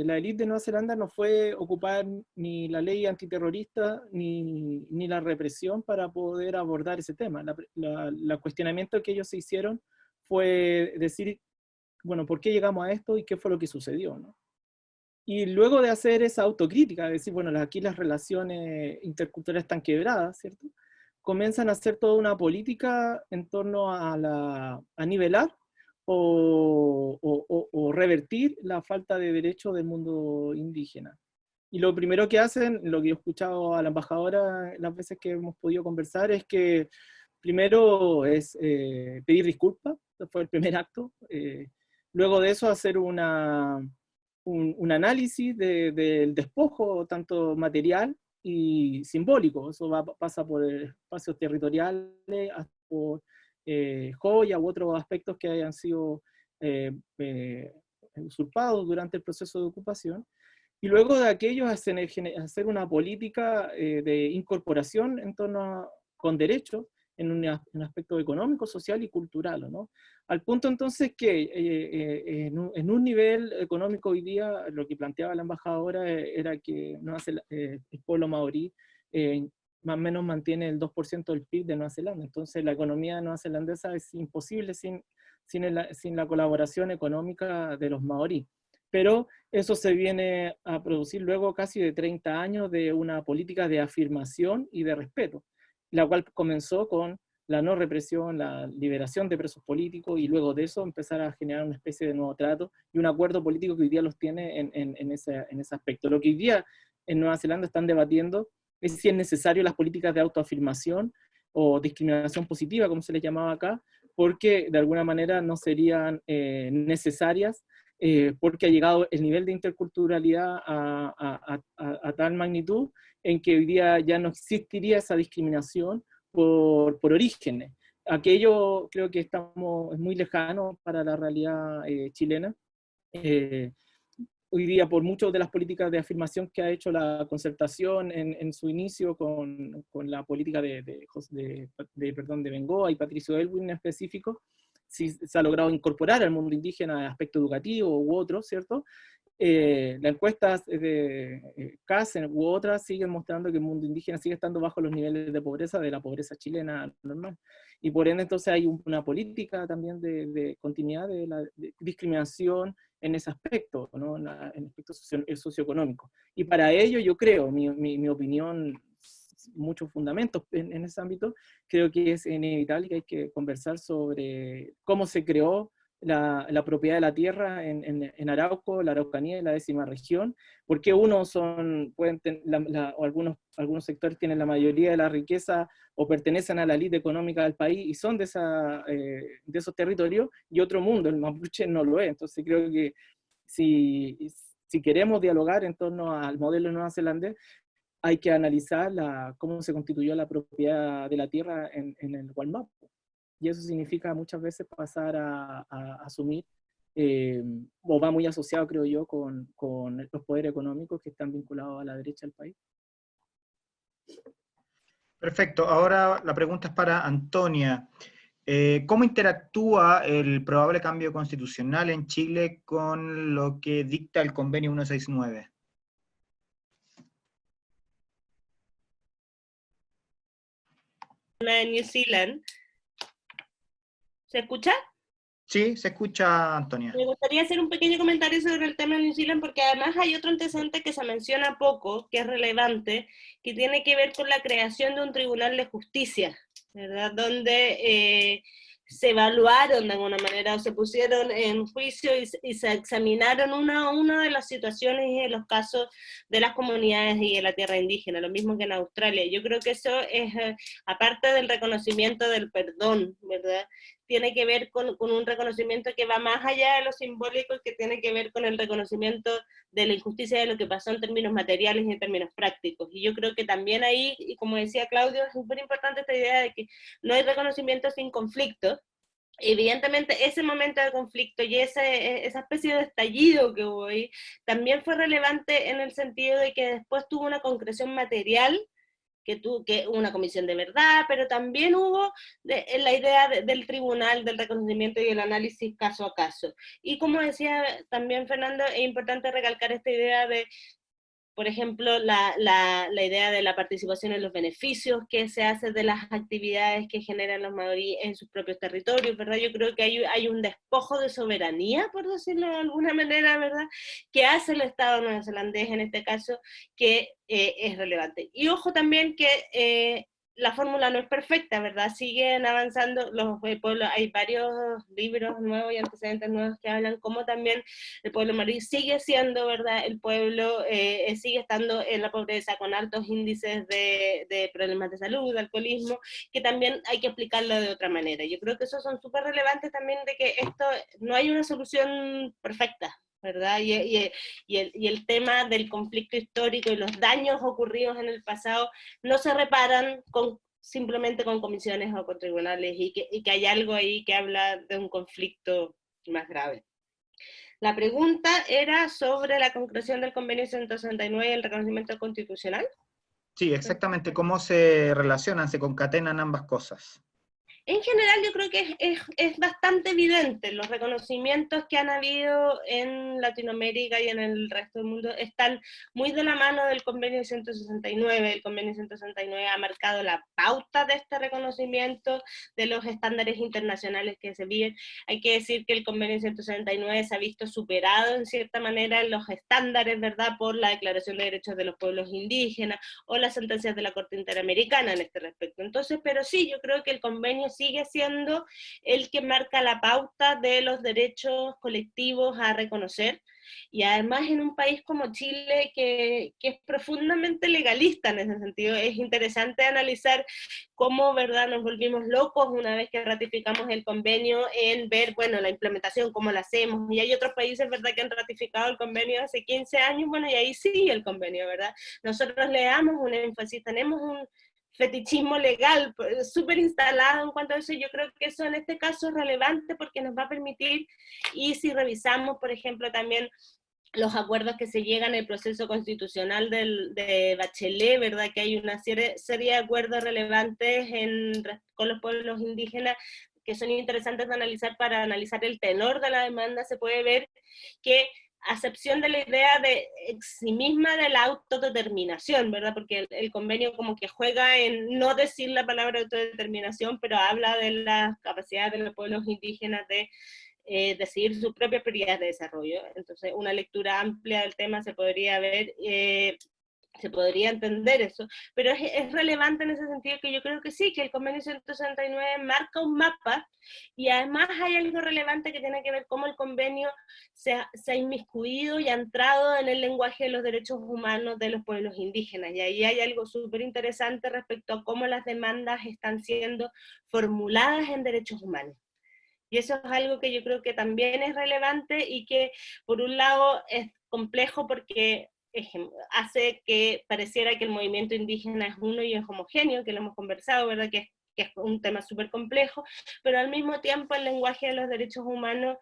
A: la élite de Nueva Zelanda no fue ocupar ni la ley antiterrorista ni la represión para poder abordar ese tema. El cuestionamiento que ellos se hicieron fue decir, bueno, ¿por qué llegamos a esto y qué fue lo que sucedió, ¿no? Y luego de hacer esa autocrítica, de decir, bueno, aquí las relaciones interculturales están quebradas, ¿cierto? Comienzan a hacer toda una política en torno a nivelar o revertir la falta de derechos del mundo indígena. Y lo primero que hacen, lo que yo he escuchado a la embajadora las veces que hemos podido conversar, es que primero es pedir disculpas, ese fue el primer acto. Luego de eso hacer un análisis del despojo, tanto material y simbólico. Eso pasa por espacios territoriales, hasta por joyas u otros aspectos que hayan sido usurpados durante el proceso de ocupación. Y luego de aquello hacer una política de incorporación en torno con derechos en un aspecto económico, social y cultural, ¿no? Al punto entonces que en un nivel económico hoy día, lo que planteaba la embajadora era que el pueblo maorí más o menos mantiene el 2% del PIB de Nueva Zelanda. Entonces la economía neozelandesa es imposible sin la colaboración económica de los maorí. Pero eso se viene a producir luego casi de 30 años de una política de afirmación y de respeto, la cual comenzó con la no represión, la liberación de presos políticos, y luego de eso empezar a generar una especie de nuevo trato y un acuerdo político que hoy día los tiene en ese aspecto. Lo que hoy día en Nueva Zelanda están debatiendo es si es necesario las políticas de autoafirmación o discriminación positiva, como se les llamaba acá, porque de alguna manera no serían necesarias, porque ha llegado el nivel de interculturalidad a tal magnitud en que hoy día ya no existiría esa discriminación por orígenes. Aquello creo que es muy lejano para la realidad chilena. Hoy día, por muchas de las políticas de afirmación que ha hecho la Concertación en su inicio con la política de Bengoa y Patricio Aylwin en específico, sí se ha logrado incorporar al mundo indígena aspecto educativo u otro, ¿cierto? Las encuestas de CAS u otras siguen mostrando que el mundo indígena sigue estando bajo los niveles de pobreza de la pobreza chilena normal. Y por ende entonces hay una política también de continuidad de la discriminación en ese aspecto, ¿no? En el aspecto socioeconómico. Y para ello yo creo, mi opinión, muchos fundamentos en ese ámbito, creo que es inevitable que hay que conversar sobre cómo se creó la propiedad de la tierra en Arauco, la Araucanía y la 10ª región, porque o algunos sectores tienen la mayoría de la riqueza o pertenecen a la élite económica del país y son de esos territorios, y otro mundo, el mapuche, no lo es. Entonces creo que si queremos dialogar en torno al modelo neozelandés, hay que analizar cómo se constituyó la propiedad de la tierra en el Gualmapu. Y eso significa muchas veces pasar a asumir, o va muy asociado, creo yo, con los poderes económicos que están vinculados a la derecha del país.
B: Perfecto. Ahora la pregunta es para Antonia. ¿Cómo interactúa el probable cambio constitucional en Chile con lo que dicta el Convenio 169?
D: De New Zealand. ¿Se escucha?
B: Sí, se escucha, Antonia.
D: Me gustaría hacer un pequeño comentario sobre el tema de New Zealand, porque además hay otro antecedente que se menciona poco, que es relevante, que tiene que ver con la creación de un tribunal de justicia, ¿verdad? Donde se evaluaron de alguna manera, o se pusieron en juicio y se examinaron una a una de las situaciones y de los casos de las comunidades y de la tierra indígena, lo mismo que en Australia. Yo creo que eso es, aparte del reconocimiento del perdón, ¿verdad?, tiene que ver con un reconocimiento que va más allá de lo simbólico y que tiene que ver con el reconocimiento de la injusticia de lo que pasó en términos materiales y en términos prácticos. Y yo creo que también ahí, y como decía Claudio, es súper importante esta idea de que no hay reconocimiento sin conflicto. Evidentemente ese momento de conflicto y esa especie de estallido que hubo ahí también fue relevante en el sentido de que después tuvo una concreción material, que una comisión de verdad, pero también hubo la idea del tribunal, del reconocimiento y el análisis caso a caso. Y como decía también Fernando, es importante recalcar esta idea de, por ejemplo, la idea de la participación en los beneficios que se hace de las actividades que generan los maorí en sus propios territorios, ¿verdad? Yo creo que hay un despojo de soberanía, por decirlo de alguna manera, ¿verdad?, que hace el Estado neozelandés en este caso, que es relevante. Y ojo también que la fórmula no es perfecta, ¿verdad? Siguen avanzando los pueblos, hay varios libros nuevos y antecedentes nuevos que hablan cómo también el pueblo maorí sigue siendo, ¿verdad? El pueblo sigue estando en la pobreza con altos índices de problemas de salud, de alcoholismo, que también hay que explicarlo de otra manera. Yo creo que esos son súper relevantes también, de que esto no hay una solución perfecta, ¿verdad? Y el tema del conflicto histórico y los daños ocurridos en el pasado no se reparan simplemente con comisiones o con tribunales, y que hay algo ahí que habla de un conflicto más grave. La pregunta era sobre la concreción del convenio 169 y el reconocimiento constitucional.
B: Sí, exactamente, cómo se relacionan, se concatenan ambas cosas.
D: En general yo creo que es bastante evidente. Los reconocimientos que han habido en Latinoamérica y en el resto del mundo están muy de la mano del convenio 169. El convenio 169 ha marcado la pauta de este reconocimiento, de los estándares internacionales que se viven. Hay que decir que el convenio 169 se ha visto superado en cierta manera en los estándares, ¿verdad?, por la Declaración de Derechos de los Pueblos Indígenas o las sentencias de la Corte Interamericana en este respecto. Entonces, pero sí, yo creo que el convenio sigue siendo el que marca la pauta de los derechos colectivos a reconocer, y además en un país como Chile que es profundamente legalista en ese sentido. Es interesante analizar cómo, ¿verdad?, nos volvimos locos una vez que ratificamos el convenio en ver, bueno, la implementación, cómo la hacemos, y hay otros países, ¿verdad?, que han ratificado el convenio hace 15 años, bueno, y ahí sigue el convenio, ¿verdad? Nosotros le damos un énfasis, tenemos un fetichismo legal súper instalado en cuanto a eso. Yo creo que eso en este caso es relevante porque nos va a permitir, y si revisamos, por ejemplo, también los acuerdos que se llegan en el proceso constitucional de Bachelet, ¿verdad?, que hay una serie de acuerdos relevantes con los pueblos indígenas que son interesantes de analizar para analizar el tenor de la demanda. Se puede ver que, a excepción de la idea de sí misma de la autodeterminación, ¿verdad?, porque el convenio como que juega en no decir la palabra autodeterminación, pero habla de las capacidades de los pueblos indígenas de decidir sus propias prioridades de desarrollo. Entonces, una lectura amplia del tema se podría ver, se podría entender eso, pero es relevante en ese sentido que yo creo que sí, que el convenio 169 marca un mapa, y además hay algo relevante que tiene que ver cómo el convenio se ha inmiscuido y ha entrado en el lenguaje de los derechos humanos de los pueblos indígenas, y ahí hay algo súper interesante respecto a cómo las demandas están siendo formuladas en derechos humanos. Y eso es algo que yo creo que también es relevante, y que por un lado es complejo porque hace que pareciera que el movimiento indígena es uno y es homogéneo, que lo hemos conversado, ¿verdad?, que es un tema súper complejo, pero al mismo tiempo el lenguaje de los derechos humanos,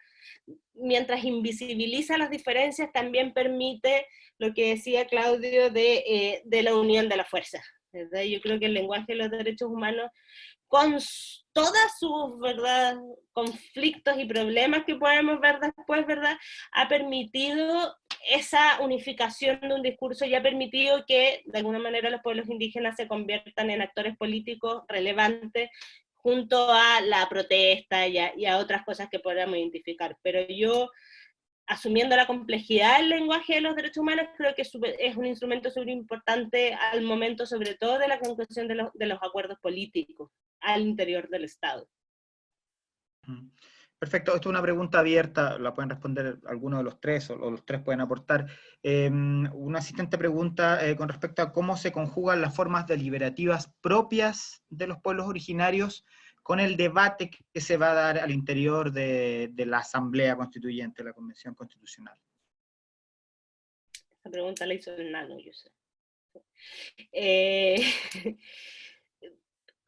D: mientras invisibiliza las diferencias, también permite lo que decía Claudio de la unión de las fuerzas, ¿verdad? Yo creo que el lenguaje de los derechos humanos, con todas sus, ¿verdad?, conflictos y problemas que podemos ver después, ¿verdad?, ha permitido esa unificación de un discurso, y ha permitido que de alguna manera los pueblos indígenas se conviertan en actores políticos relevantes junto a la protesta y a otras cosas que podamos identificar. Pero yo, asumiendo la complejidad del lenguaje de los derechos humanos, creo que es un instrumento súper importante al momento, sobre todo de la conclusión de los acuerdos políticos al interior del Estado.
B: Perfecto, esto es una pregunta abierta, la pueden responder alguno de los tres, o los tres pueden aportar. Un asistente pregunta con respecto a cómo se conjugan las formas deliberativas propias de los pueblos originarios con el debate que se va a dar al interior de la Asamblea Constituyente, la Convención Constitucional.
D: Esa pregunta la hizo el Nano, yo sé.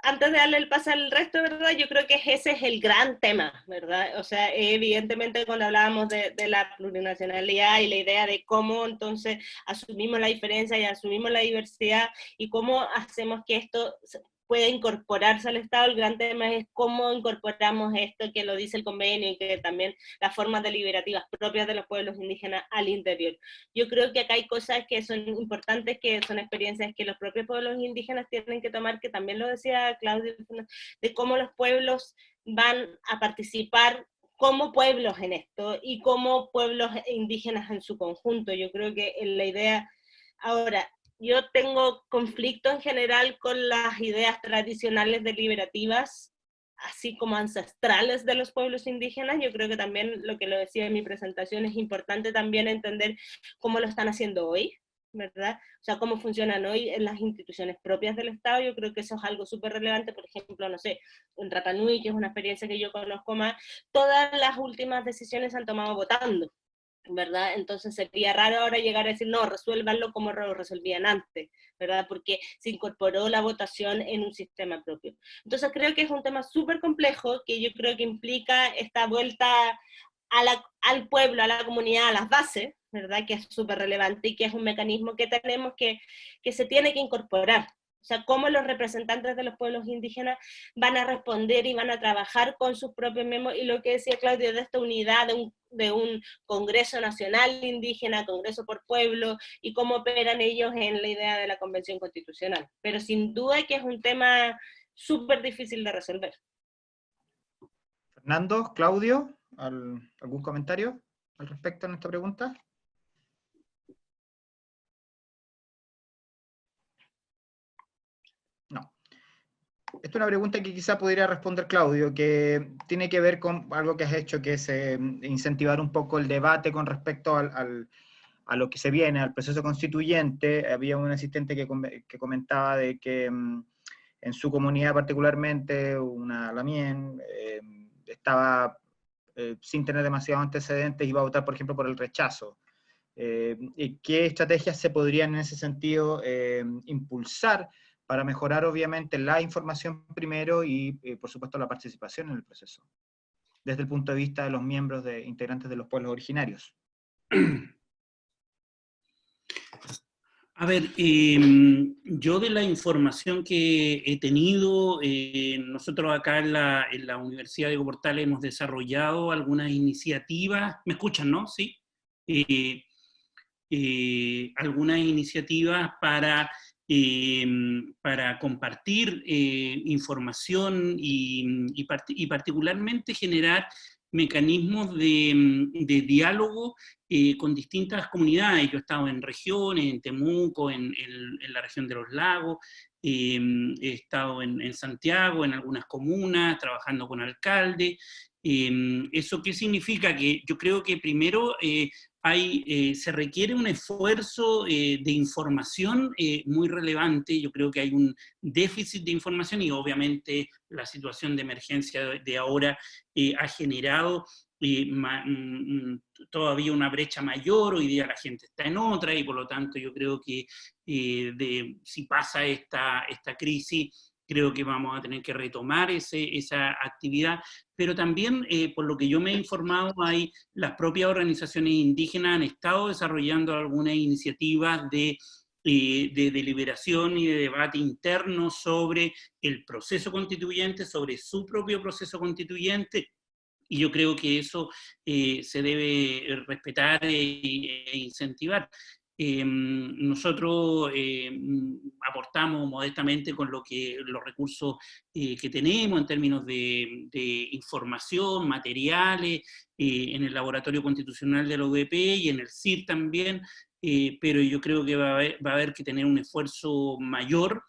D: Antes de darle el pase al resto, ¿verdad?, yo creo que ese es el gran tema, ¿verdad? O sea, evidentemente cuando hablábamos de la plurinacionalidad y la idea de cómo entonces asumimos la diferencia y asumimos la diversidad, y cómo hacemos que esto pueda incorporarse al Estado, el gran tema es cómo incorporamos esto que lo dice el convenio, y que también las formas deliberativas propias de los pueblos indígenas al interior. Yo creo que acá hay cosas que son importantes, que son experiencias que los propios pueblos indígenas tienen que tomar, que también lo decía Claudio, de cómo los pueblos van a participar como pueblos en esto, y como pueblos indígenas en su conjunto. Yo creo que la idea, ahora, yo tengo conflicto en general con las ideas tradicionales deliberativas, así como ancestrales de los pueblos indígenas. Yo creo que también, lo que lo decía en mi presentación, es importante también entender cómo lo están haciendo hoy, ¿verdad? O sea, cómo funcionan hoy en las instituciones propias del Estado. Yo creo que eso es algo súper relevante. Por ejemplo, no sé, en Rapa Nui, que es una experiencia que yo conozco más, todas las últimas decisiones se han tomado votando, ¿verdad? Entonces sería raro ahora llegar a decir, no, resuélvanlo como lo resolvían antes, ¿verdad? Porque se incorporó la votación en un sistema propio. Entonces creo que es un tema súper complejo, que yo creo que implica esta vuelta al pueblo, a la comunidad, a las bases, ¿verdad? Que es súper relevante y que es un mecanismo que tenemos que se tiene que incorporar. O sea, cómo los representantes de los pueblos indígenas van a responder y van a trabajar con sus propios miembros, y lo que decía Claudio, de esta unidad, de un Congreso Nacional Indígena, Congreso por Pueblo, y cómo operan ellos en la idea de la Convención Constitucional. Pero sin duda que es un tema súper difícil de resolver.
B: Fernando, Claudio, ¿algún comentario al respecto en esta pregunta? No. Esta es una pregunta que quizá podría responder Claudio, que tiene que ver con algo que has hecho, que es incentivar un poco el debate con respecto a lo que se viene, al proceso constituyente. Había un asistente que comentaba de que en su comunidad particularmente, una Lamien, estaba sin tener demasiados antecedentes, iba a votar, por ejemplo, por el rechazo. ¿Qué estrategias se podrían en ese sentido impulsar para mejorar, obviamente, la información primero y, por supuesto, la participación en el proceso, desde el punto de vista de los miembros integrantes de los pueblos originarios?
C: A ver, yo de la información que he tenido, nosotros acá en la Universidad de Diego Portales hemos desarrollado algunas iniciativas. ¿Me escuchan, no? Sí. Algunas iniciativas para compartir información y particularmente generar mecanismos de diálogo con distintas comunidades. Yo he estado en regiones, en Temuco, en la región de los lagos, he estado en Santiago, en algunas comunas, trabajando con alcaldes. ¿Eso qué significa? Que yo creo que primero se requiere un esfuerzo de información muy relevante. Yo creo que hay un déficit de información y obviamente la situación de emergencia de ahora ha generado todavía una brecha mayor. Hoy día la gente está en otra y por lo tanto yo creo que si pasa esta crisis, creo que vamos a tener que retomar esa actividad, pero también, por lo que yo me he informado, las propias organizaciones indígenas han estado desarrollando algunas iniciativas de deliberación y de debate interno sobre el proceso constituyente, sobre su propio proceso constituyente, y yo creo que eso se debe respetar e incentivar. Nosotros aportamos modestamente con los recursos que tenemos en términos de información, materiales, en el Laboratorio Constitucional de la UDP y en el CIR también, pero yo creo que va a haber que tener un esfuerzo mayor,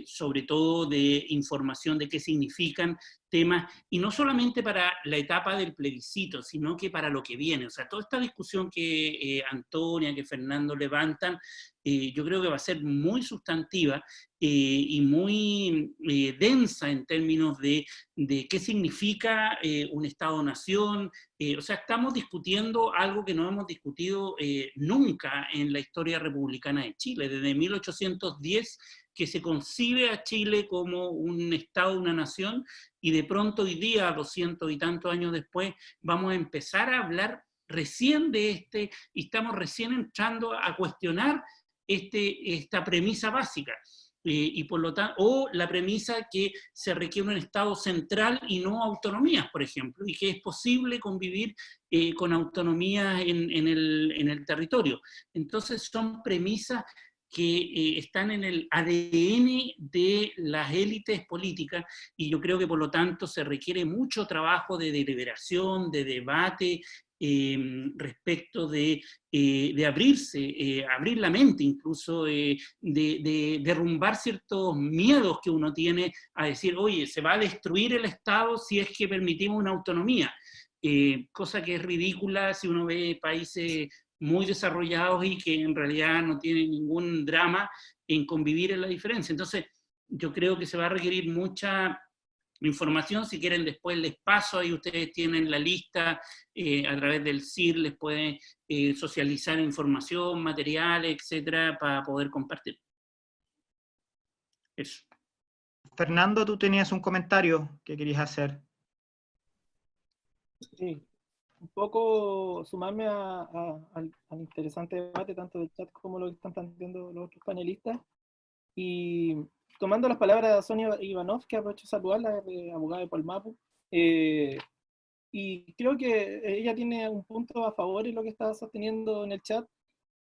C: sobre todo de información de qué significan temas, y no solamente para la etapa del plebiscito, sino que para lo que viene. O sea, toda esta discusión que Antonia, que Fernando levantan, yo creo que va a ser muy sustantiva y muy densa en términos de qué significa un Estado-nación. O sea, estamos discutiendo algo que no hemos discutido nunca en la historia republicana de Chile. Desde 1810 que se concibe a Chile como un Estado, una nación, y de pronto hoy día, 200 y tantos años después, vamos a empezar a hablar recién de y estamos recién entrando a cuestionar esta premisa básica. Y por lo tanto, o la premisa que se requiere un Estado central y no autonomías, por ejemplo, y que es posible convivir con autonomías en el territorio. Entonces son premisas que están en el ADN de las élites políticas, y yo creo que por lo tanto se requiere mucho trabajo de deliberación, de debate, respecto de abrirse, abrir la mente incluso, de derrumbar ciertos miedos que uno tiene a decir, oye, se va a destruir el Estado si es que permitimos una autonomía, cosa que es ridícula si uno ve países muy desarrollados y que en realidad no tienen ningún drama en convivir en la diferencia. Entonces, yo creo que se va a requerir mucha información. Si quieren después les paso, ahí ustedes tienen la lista, a través del CIR les pueden socializar información, materiales, etcétera, para poder compartir. Eso.
B: Fernando, tú tenías un comentario que querías hacer.
A: Sí, un poco sumarme al interesante debate, tanto del chat como lo que están planteando los otros panelistas, y tomando las palabras de Sonia Ivanov, que aprovecho de saludarla, abogada de Polmapu, y creo que ella tiene un punto a favor en lo que está sosteniendo en el chat,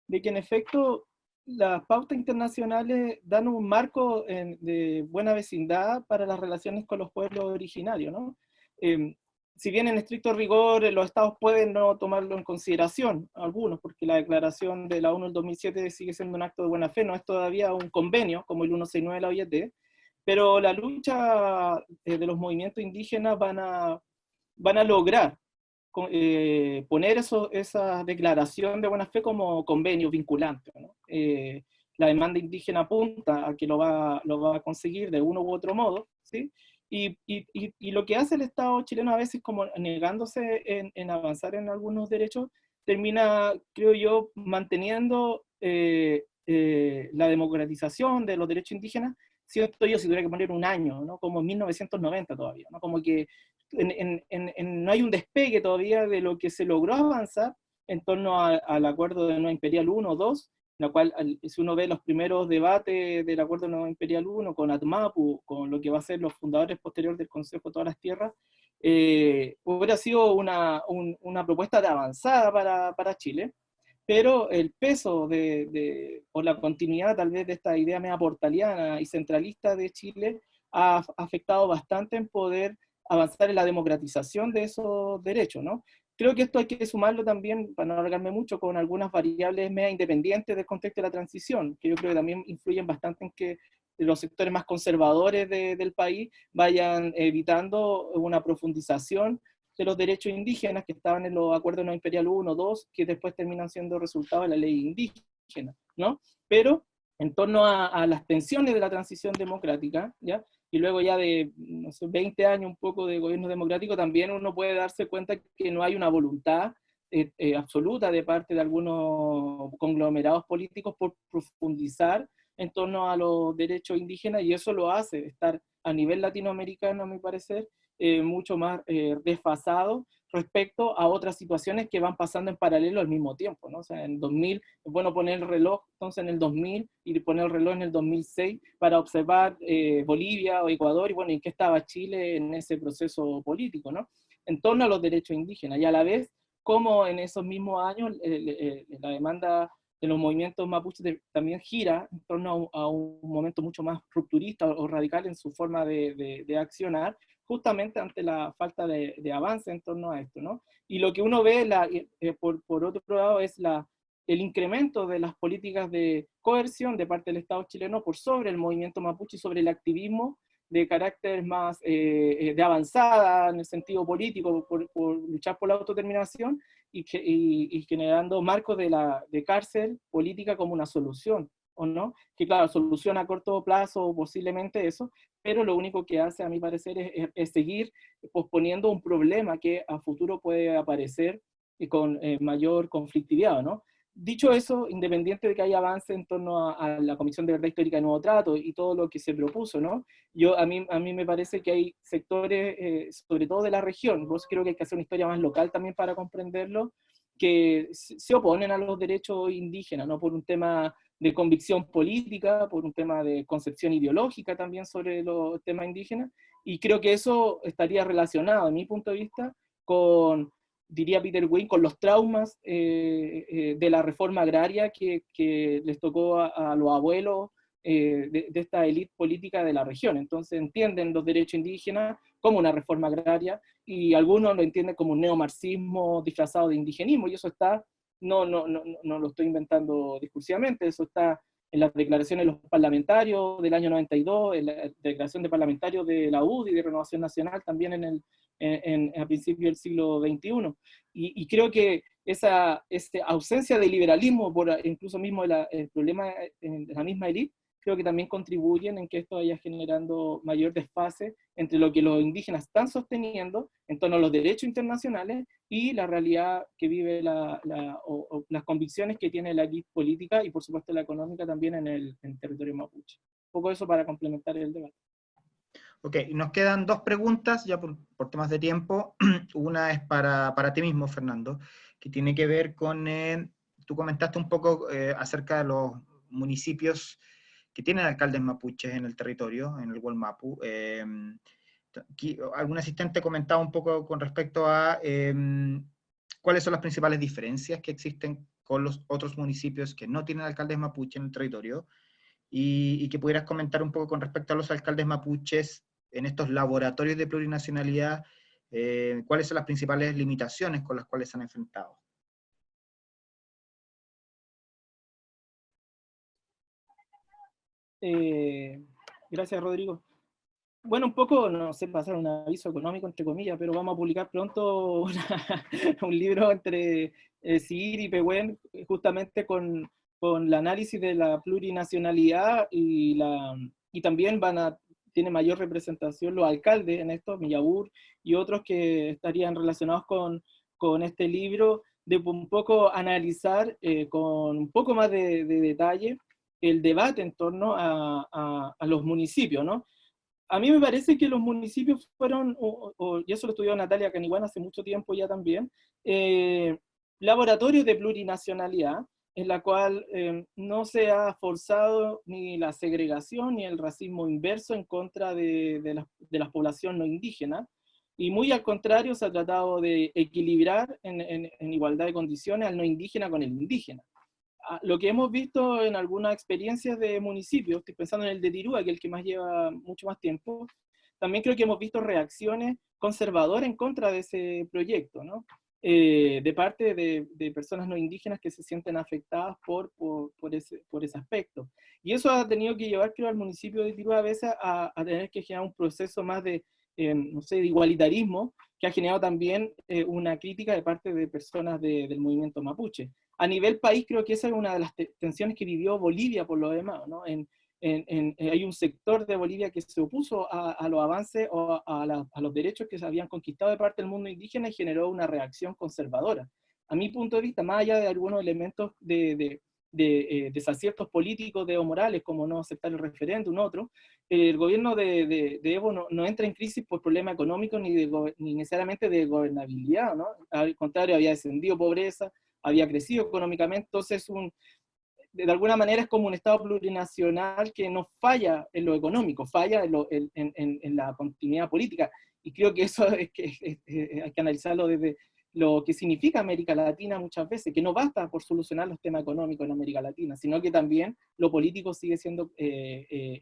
A: de que en efecto las pautas internacionales dan un marco de buena vecindad para las relaciones con los pueblos originarios, ¿no? Si bien en estricto rigor los estados pueden no tomarlo en consideración, algunos, porque la declaración de la ONU del 2007 sigue siendo un acto de buena fe, no es todavía un convenio como el 169 de la OIT, pero la lucha de los movimientos indígenas van a lograr poner esa declaración de buena fe como convenio vinculante, ¿no? La demanda indígena apunta a que lo va a conseguir de uno u otro modo, ¿sí? Y lo que hace el Estado chileno a veces, como negándose en avanzar en algunos derechos, termina, creo yo, manteniendo la democratización de los derechos indígenas, siento yo, si tuviera que poner un año, ¿no? Como en 1990 todavía, ¿no? Como que no hay un despegue todavía de lo que se logró avanzar en torno al acuerdo de Nueva Imperial 1 o 2, en la cual, si uno ve los primeros debates del acuerdo de Nueva Imperial 1 con Atmapu, con lo que va a ser los fundadores posteriores del Consejo de Todas las Tierras, hubiera sido una propuesta de avanzada para Chile, pero el peso o la continuidad tal vez de esta idea media portaliana y centralista de Chile ha afectado bastante en poder avanzar en la democratización de esos derechos, ¿no? Creo que esto hay que sumarlo también, para no alargarme mucho, con algunas variables media independientes del contexto de la transición, que yo creo que también influyen bastante en que los sectores más conservadores del país vayan evitando una profundización de los derechos indígenas que estaban en los acuerdos no imperial 1, 2, que después terminan siendo resultado de la ley indígena, ¿no? Pero en torno a las tensiones de la transición democrática, ¿ya? Y luego ya de, no sé, 20 años un poco de gobierno democrático, también uno puede darse cuenta que no hay una voluntad absoluta de parte de algunos conglomerados políticos por profundizar en torno a los derechos indígenas, y eso lo hace estar a nivel latinoamericano, a mi parecer, mucho más desfasado respecto a otras situaciones que van pasando en paralelo al mismo tiempo, ¿no? O sea, en 2000, es bueno poner el reloj entonces en el 2000 y poner el reloj en el 2006 para observar Bolivia o Ecuador, y bueno, ¿en qué estaba Chile en ese proceso político, ¿no? En torno a los derechos indígenas, y a la vez, como en esos mismos años la demanda de los movimientos mapuches también gira en torno a un momento mucho más rupturista o radical en su forma de accionar, justamente ante la falta de avance en torno a esto, ¿no? Y lo que uno ve, por otro lado, es el incremento de las políticas de coerción de parte del Estado chileno por sobre el movimiento mapuche y sobre el activismo de carácter más de avanzada en el sentido político, por luchar por la autodeterminación y generando marcos de cárcel política como una solución, ¿o no? Que claro, solución a corto plazo, posiblemente eso, pero lo único que hace, a mi parecer, es seguir posponiendo un problema que a futuro puede aparecer con mayor conflictividad, ¿no? Dicho eso, independiente de que haya avance en torno a la Comisión de Verdad Histórica y Nuevo Trato y todo lo que se propuso, ¿no? A mí me parece que hay sectores, sobre todo de la región, vos creo que hay que hacer una historia más local también para comprenderlo, que se oponen a los derechos indígenas, ¿no? Por un tema de convicción política, por un tema de concepción ideológica también sobre los temas indígenas, y creo que eso estaría relacionado, a mi punto de vista, con, diría Peter Wynne, con los traumas de la reforma agraria que les tocó a los abuelos de esta élite política de la región. Entonces entienden los derechos indígenas como una reforma agraria, y algunos lo entienden como un neomarxismo disfrazado de indigenismo, y eso está, no lo estoy inventando discursivamente, eso está en las declaraciones de los parlamentarios del año 92, en la declaración de parlamentarios de la UDI y de Renovación Nacional también a principios del siglo XXI. Y creo que esa ausencia de liberalismo, por incluso mismo el problema de la misma élite, creo que también contribuyen en que esto vaya generando mayor desfase entre lo que los indígenas están sosteniendo en torno a los derechos internacionales y la realidad que vive o las convicciones que tiene la élite política y por supuesto la económica también en el territorio mapuche. Un poco eso para complementar el debate.
B: Ok, nos quedan dos preguntas ya por temas de tiempo. Una es para ti mismo, Fernando, que tiene que ver con, tú comentaste un poco acerca de los municipios que tienen alcaldes mapuches en el territorio, en el Wallmapu. Algún asistente comentaba un poco con respecto a cuáles son las principales diferencias que existen con los otros municipios que no tienen alcaldes mapuches en el territorio, y que pudieras comentar un poco con respecto a los alcaldes mapuches en estos laboratorios de plurinacionalidad, cuáles son las principales limitaciones con las cuales se han enfrentado.
A: Gracias, Rodrigo. Bueno, un poco, no sé, pasar un aviso económico, entre comillas, pero vamos a publicar pronto un libro entre CIR y Pehuen, justamente con el análisis de la plurinacionalidad, y también tiene mayor representación los alcaldes en esto, Millabur y otros que estarían relacionados con este libro, de un poco analizar con un poco más de detalle el debate en torno a los municipios, ¿no? A mí me parece que los municipios fueron, y eso lo estudió Natalia Caniguán hace mucho tiempo ya también, laboratorios de plurinacionalidad, en la cual no se ha forzado ni la segregación ni el racismo inverso en contra de la población no indígena, y muy al contrario se ha tratado de equilibrar en igualdad de condiciones al no indígena con el indígena. Lo que hemos visto en algunas experiencias de municipios, estoy pensando en el de Tirúa, que es el que más lleva mucho más tiempo, también creo que hemos visto reacciones conservadoras en contra de ese proyecto, ¿no? De parte de personas no indígenas que se sienten afectadas por ese aspecto. Y eso ha tenido que llevar, creo, al municipio de Tirúa a veces a tener que generar un proceso más no sé, de igualitarismo, que ha generado también una crítica de parte de personas del movimiento mapuche. A nivel país, creo que esa es una de las tensiones que vivió Bolivia por lo demás, ¿no? Hay un sector de Bolivia que se opuso a los avances o a los derechos que se habían conquistado de parte del mundo indígena, y generó una reacción conservadora. A mi punto de vista, más allá de algunos elementos de desaciertos políticos de Evo Morales, como no aceptar el referéndum, otro, el gobierno de Evo no entra en crisis por problemas económicos ni necesariamente de gobernabilidad, ¿no? Al contrario, había descendido pobreza, había crecido económicamente, entonces de alguna manera es como un Estado plurinacional que no falla en lo económico, falla en la continuidad política, y creo que eso hay que analizarlo desde lo que significa América Latina muchas veces, que no basta por solucionar los temas económicos en América Latina, sino que también lo político sigue siendo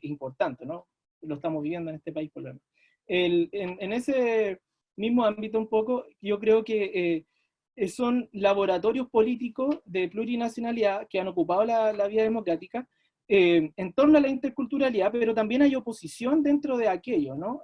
A: importante, ¿no? Lo estamos viviendo en este país por lo menos. En ese mismo ámbito un poco, yo creo que son laboratorios políticos de plurinacionalidad que han ocupado la vía democrática en torno a la interculturalidad, pero también hay oposición dentro de aquello, ¿no?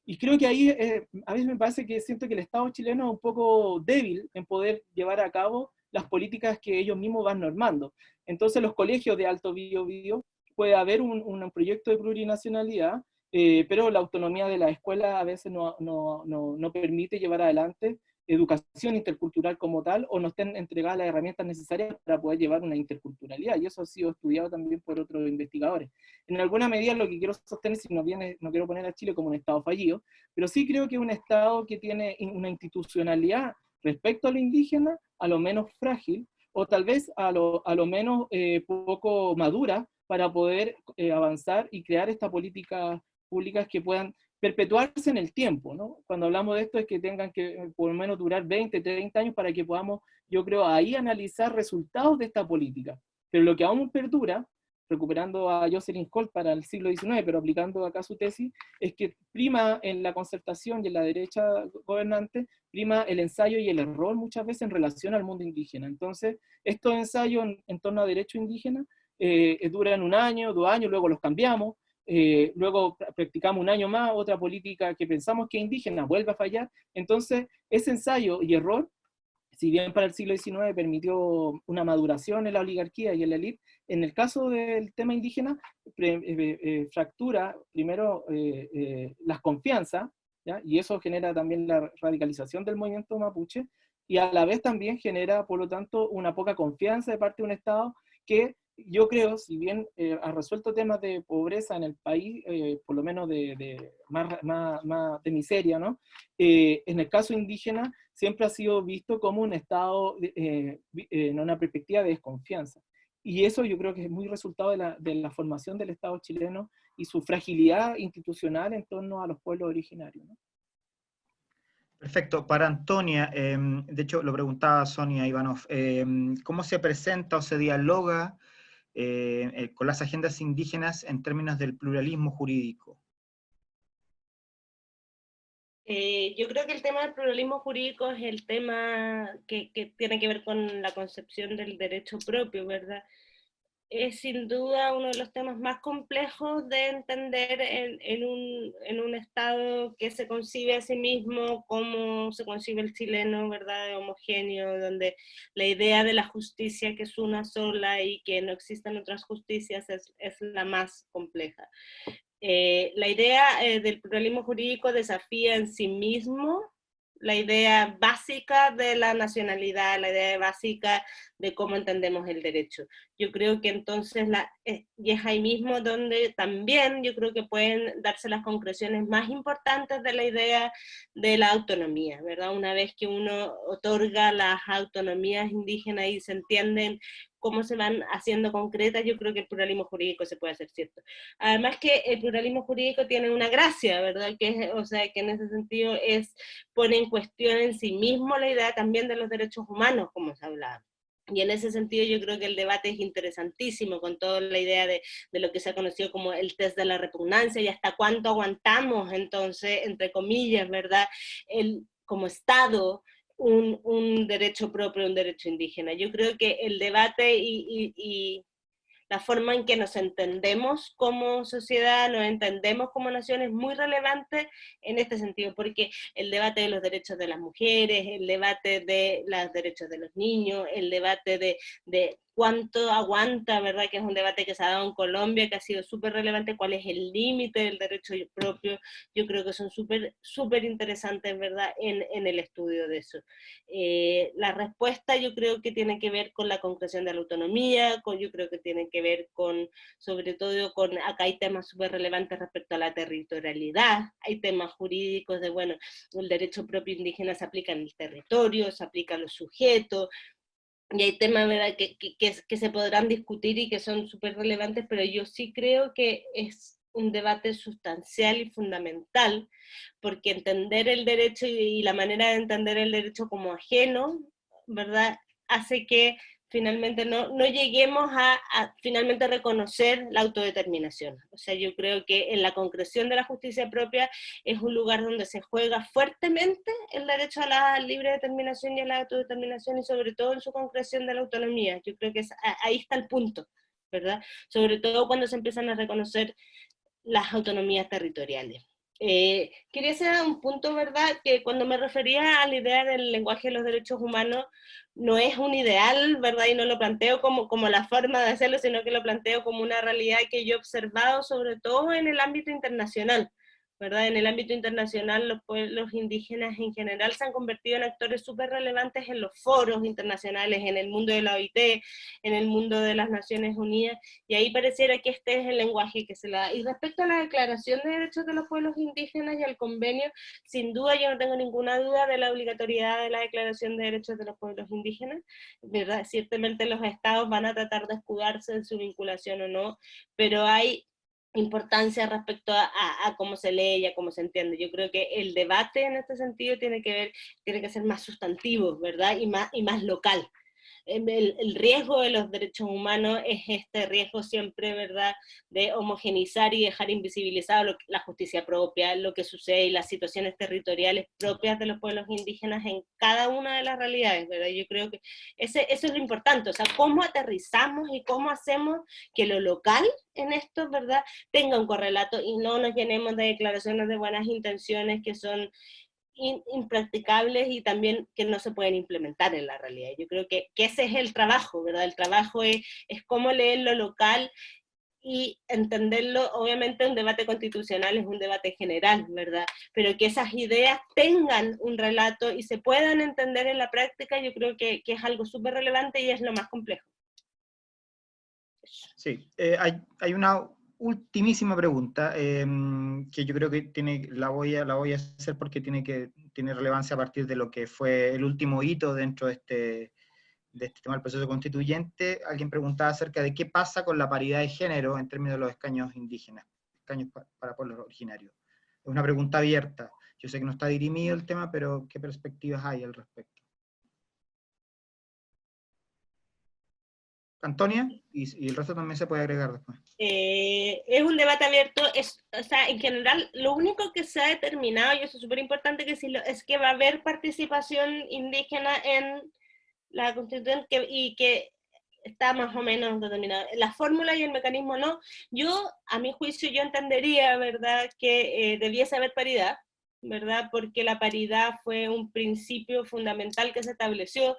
A: Y creo que ahí a veces me parece que siento que el Estado chileno es un poco débil en poder llevar a cabo las políticas que ellos mismos van normando. Entonces los colegios de Alto Biobío puede haber un proyecto de plurinacionalidad, pero la autonomía de la escuela a veces no permite llevar adelante educación intercultural como tal, o no estén entregadas las herramientas necesarias para poder llevar una interculturalidad, y eso ha sido estudiado también por otros investigadores. En alguna medida lo que quiero sostener, si no quiero poner a Chile como un Estado fallido, pero sí creo que es un Estado que tiene una institucionalidad respecto a lo indígena, a lo menos frágil, o tal vez a lo menos poco madura, para poder avanzar y crear estas políticas públicas que puedan perpetuarse en el tiempo, ¿no? Cuando hablamos de esto es que tengan que por lo menos durar 20, 30 años para que podamos, yo creo, ahí analizar resultados de esta política. Pero lo que aún perdura recuperando a Jocelyn Colt para el siglo XIX, pero aplicando acá su tesis, es que prima en la concertación y en la derecha gobernante, prima el ensayo y el error muchas veces en relación al mundo indígena. Entonces, estos ensayos en torno a derecho indígena duran 1 año, 2 años, luego los cambiamos, luego practicamos 1 año más, otra política que pensamos que es indígena vuelve a fallar. Entonces, ese ensayo y error, si bien para el siglo XIX permitió una maduración en la oligarquía y en la élite, en el caso del tema indígena, fractura primero las confianzas, ¿ya? Y eso genera también la radicalización del movimiento mapuche, y a la vez también genera, por lo tanto, una poca confianza de parte de un Estado que yo creo, si bien ha resuelto temas de pobreza en el país, por lo menos más de miseria, ¿no? En el caso indígena siempre ha sido visto como un Estado en una perspectiva de desconfianza. Y eso yo creo que es muy resultado de la formación del Estado chileno y su fragilidad institucional en torno a los pueblos originarios, ¿no?
B: Perfecto. Para Antonia, de hecho lo preguntaba Sonia Ivanov, ¿cómo se presenta o se dialoga con las agendas indígenas en términos del pluralismo jurídico?
D: Yo creo que el tema del pluralismo jurídico es el tema que tiene que ver con la concepción del derecho propio, ¿verdad? Es sin duda uno de los temas más complejos de entender en un Estado que se concibe a sí mismo como se concibe el chileno, ¿verdad? Homogéneo, donde la idea de la justicia, que es una sola y que no existen otras justicias, es la más compleja. La idea del pluralismo jurídico desafía en sí mismo la idea básica de la nacionalidad, la idea básica de cómo entendemos el derecho. Yo creo que entonces, y es ahí mismo donde también yo creo que pueden darse las concreciones más importantes de la idea de la autonomía, ¿verdad? Una vez que uno otorga las autonomías indígenas y se entienden cómo se van haciendo concretas, yo creo que el pluralismo jurídico se puede hacer cierto. Además que el pluralismo jurídico tiene una gracia, ¿verdad? O sea, que en ese sentido pone en cuestión en sí mismo la idea también de los derechos humanos, como se hablaba. Y en ese sentido yo creo que el debate es interesantísimo, con toda la idea de lo que se ha conocido como el test de la repugnancia, y hasta cuánto aguantamos, entonces, entre comillas, ¿verdad? Como Estado, un derecho propio, un derecho indígena. Yo creo que el debate y la forma en que nos entendemos como sociedad, nos entendemos como nación, es muy relevante en este sentido, porque el debate de los derechos de las mujeres, el debate de los derechos de los niños, el debate de cuánto aguanta, ¿verdad? Que es un debate que se ha dado en Colombia, que ha sido súper relevante, cuál es el límite del derecho propio. Yo creo que son súper interesantes, ¿verdad? En el estudio de eso. La respuesta yo creo que tiene que ver con la concreción de la autonomía, yo creo que tiene que ver con, sobre todo, acá hay temas súper relevantes respecto a la territorialidad, hay temas jurídicos de, bueno, el derecho propio indígena se aplica en el territorio, se aplica a los sujetos, y hay temas, ¿verdad?, que se podrán discutir y que son súper relevantes, pero yo sí creo que es un debate sustancial y fundamental, porque entender el derecho y la manera de entender el derecho como ajeno, ¿verdad?, hace que finalmente no lleguemos a finalmente reconocer la autodeterminación. O sea, yo creo que en la concreción de la justicia propia es un lugar donde se juega fuertemente el derecho a la libre determinación y a la autodeterminación, y sobre todo en su concreción de la autonomía. Yo creo que ahí está el punto, ¿verdad? Sobre todo cuando se empiezan a reconocer las autonomías territoriales. Quería hacer un punto, ¿verdad?, que cuando me refería a la idea del lenguaje de los derechos humanos, no es un ideal, ¿verdad?, y no lo planteo como la forma de hacerlo, sino que lo planteo como una realidad que yo he observado, sobre todo en el ámbito internacional, ¿verdad? En el ámbito internacional, los pueblos indígenas en general se han convertido en actores súper relevantes en los foros internacionales, en el mundo de la OIT, en el mundo de las Naciones Unidas, y ahí pareciera que este es el lenguaje que se le da. Y respecto a la Declaración de Derechos de los Pueblos Indígenas y al convenio, sin duda yo no tengo ninguna duda de la obligatoriedad de la Declaración de Derechos de los Pueblos Indígenas, ¿verdad? Ciertamente los estados van a tratar de escudarse en su vinculación o no, pero hay importancia respecto a cómo se lee y a cómo se entiende. Yo creo que el debate en este sentido tiene que ser más sustantivo, ¿verdad? Y más local. el riesgo de los derechos humanos es este riesgo siempre, ¿verdad?, de homogeneizar y dejar invisibilizado la justicia propia, lo que sucede y las situaciones territoriales propias de los pueblos indígenas en cada una de las realidades, ¿verdad? Yo creo que eso es lo importante, o sea, cómo aterrizamos y cómo hacemos que lo local en esto, ¿verdad?, tenga un correlato y no nos llenemos de declaraciones de buenas intenciones que son impracticables y también que no se pueden implementar en la realidad. Yo creo que ese es el trabajo, ¿verdad? El trabajo es cómo leer lo local y entenderlo. Obviamente un debate constitucional es un debate general, ¿verdad? Pero que esas ideas tengan un relato y se puedan entender en la práctica, yo creo que es algo súper relevante y es lo más complejo.
B: Sí, hay una ultimísima pregunta que yo creo que la voy a hacer porque tiene relevancia a partir de lo que fue el último hito dentro de este tema del proceso constituyente. Alguien preguntaba acerca de qué pasa con la paridad de género en términos de los escaños indígenas, escaños para pueblos originarios. Es una pregunta abierta. Yo sé que no está dirimido el tema, pero ¿qué perspectivas hay al respecto? Antonia, y el resto también se puede agregar después.
D: Es un debate abierto, o sea, en general, lo único que se ha determinado, y eso es súper importante que decirlo, es que va a haber participación indígena en la Constitución y que está más o menos determinado. La fórmula y el mecanismo no. A mi juicio, yo entendería, ¿verdad?, que debiese haber paridad, ¿verdad?, porque la paridad fue un principio fundamental que se estableció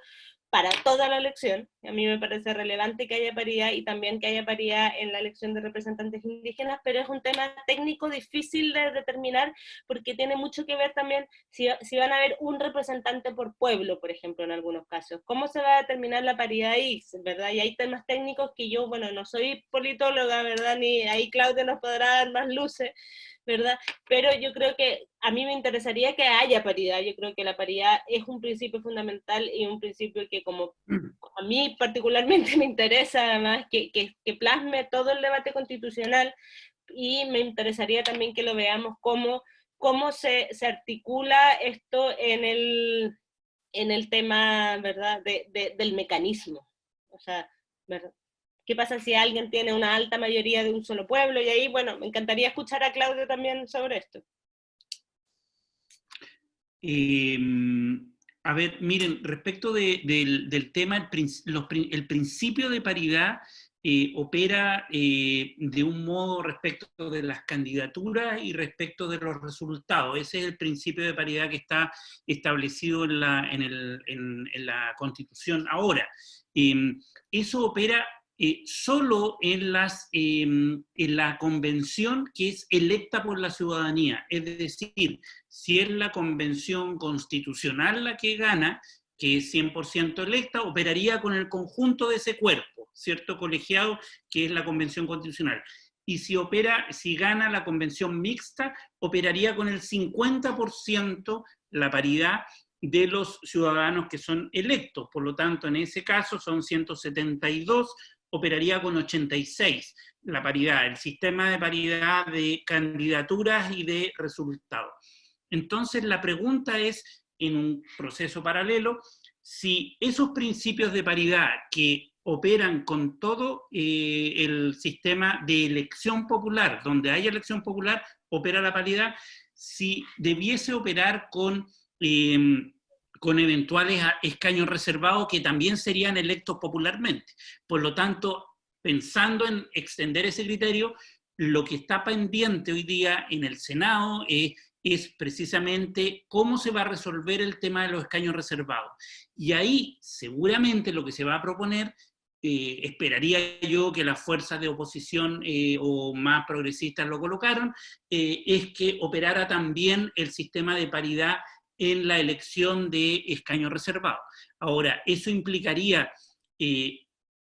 D: para toda la elección. A mí me parece relevante que haya paridad y también que haya paridad en la elección de representantes indígenas, pero es un tema técnico difícil de determinar porque tiene mucho que ver también si van a haber un representante por pueblo, por ejemplo, en algunos casos. ¿Cómo se va a determinar la paridad ahí, verdad? Y hay temas técnicos que yo, bueno, no soy politóloga, ¿verdad? Ni ahí Claudia nos podrá dar más luces, ¿verdad? Pero yo creo que a mí me interesaría que haya paridad. Yo creo que la paridad es un principio fundamental y un principio que como a mí particularmente me interesa además que plasme todo el debate constitucional, y me interesaría también que lo veamos cómo se articula esto en el tema, ¿verdad?, del mecanismo. O sea, ¿verdad? ¿Qué pasa si alguien tiene una alta mayoría de un solo pueblo? Y ahí, bueno, me encantaría escuchar a Claudio también sobre esto.
C: A ver, miren, respecto del tema, el principio de paridad opera de un modo respecto de las candidaturas y respecto de los resultados. Ese es el principio de paridad que está establecido en la Constitución ahora. Eso opera solo en la convención que es electa por la ciudadanía, es decir, si es la convención constitucional la que gana, que es 100% electa, operaría con el conjunto de ese cuerpo, ¿cierto?, colegiado, que es la convención constitucional. Y si gana la convención mixta, operaría con el 50% la paridad de los ciudadanos que son electos. Por lo tanto, en ese caso son 172, operaría con 86 la paridad, el sistema de paridad de candidaturas y de resultados. Entonces la pregunta es, en un proceso paralelo, si esos principios de paridad que operan con todo el sistema de elección popular, donde hay elección popular, opera la paridad, si debiese operar con eventuales escaños reservados que también serían electos popularmente. Por lo tanto, pensando en extender ese criterio, lo que está pendiente hoy día en el Senado es precisamente cómo se va a resolver el tema de los escaños reservados. Y ahí seguramente lo que se va a proponer, esperaría yo que las fuerzas de oposición o más progresistas lo colocaron, es que operara también el sistema de paridad en la elección de escaños reservados. Ahora, eso implicaría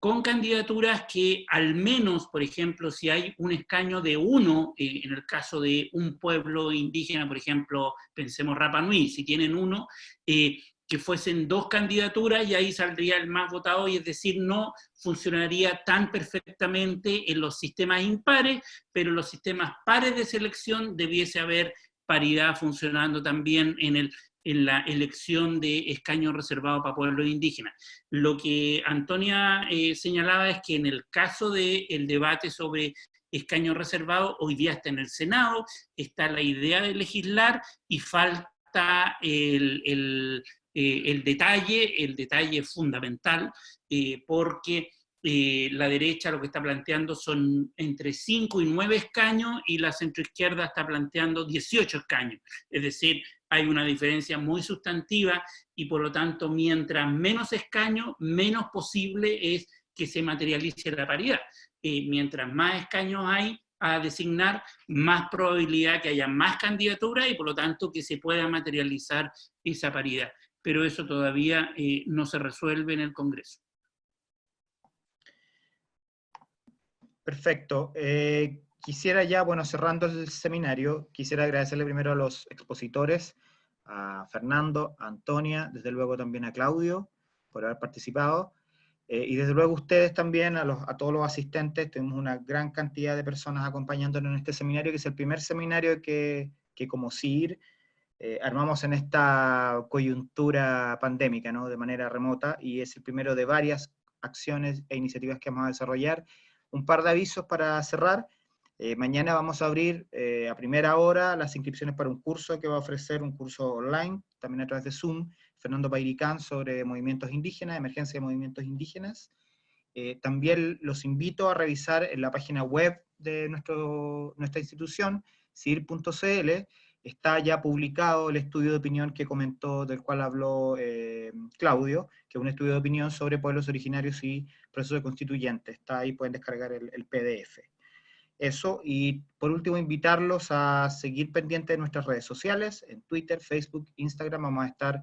C: con candidaturas que al menos, por ejemplo, si hay un escaño de uno, en el caso de un pueblo indígena, por ejemplo, pensemos Rapa Nui, si tienen uno, que fuesen dos candidaturas y ahí saldría el más votado, y es decir, no funcionaría tan perfectamente en los sistemas impares, pero en los sistemas pares de selección debiese haber paridad funcionando también en el en la elección de escaños reservados para pueblos indígenas. Lo que Antonia señalaba es que en el caso del debate sobre escaños reservados, hoy día está en el Senado, está la idea de legislar y falta el detalle fundamental, porque la derecha lo que está planteando son entre 5 y 9 escaños y la centroizquierda está planteando 18 escaños. Es decir, hay una diferencia muy sustantiva y por lo tanto, mientras menos escaños, menos posible es que se materialice la paridad. Mientras más escaños hay a designar, más probabilidad que haya más candidaturas y por lo tanto que se pueda materializar esa paridad. Pero eso todavía no se resuelve en el Congreso.
B: Perfecto. Quisiera ya, bueno, cerrando el seminario, quisiera agradecerle primero a los expositores, a Fernando, a Antonia, desde luego también a Claudio, por haber participado, y desde luego ustedes también, a todos los asistentes. Tenemos una gran cantidad de personas acompañándonos en este seminario, que es el primer seminario que como CIR armamos en esta coyuntura pandémica, ¿no? De manera remota, y es el primero de varias acciones e iniciativas que vamos a desarrollar. Un par de avisos para cerrar. Mañana vamos a abrir a primera hora las inscripciones para un curso que va a ofrecer, un curso online, también a través de Zoom, Fernando Pairicán, sobre movimientos indígenas, emergencia de movimientos indígenas. También los invito a revisar en la página web de nuestra institución, cir.cl, está ya publicado el estudio de opinión que comentó, del cual habló Claudio, que es un estudio de opinión sobre pueblos originarios y procesos constituyentes. Está ahí, pueden descargar el PDF. Eso, y por último invitarlos a seguir pendientes de nuestras redes sociales, en Twitter, Facebook, Instagram. Vamos a estar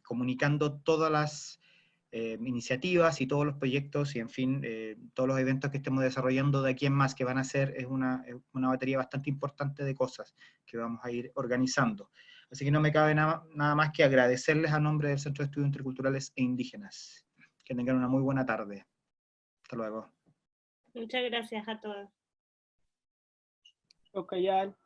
B: comunicando todas las iniciativas y todos los proyectos y, en fin, todos los eventos que estemos desarrollando de aquí en más, que van a ser una batería bastante importante de cosas que vamos a ir organizando. Así que no me cabe nada más que agradecerles a nombre del Centro de Estudios Interculturales e Indígenas. Que tengan una muy buena tarde. Hasta luego.
D: Muchas gracias a todos.
A: Ocayal.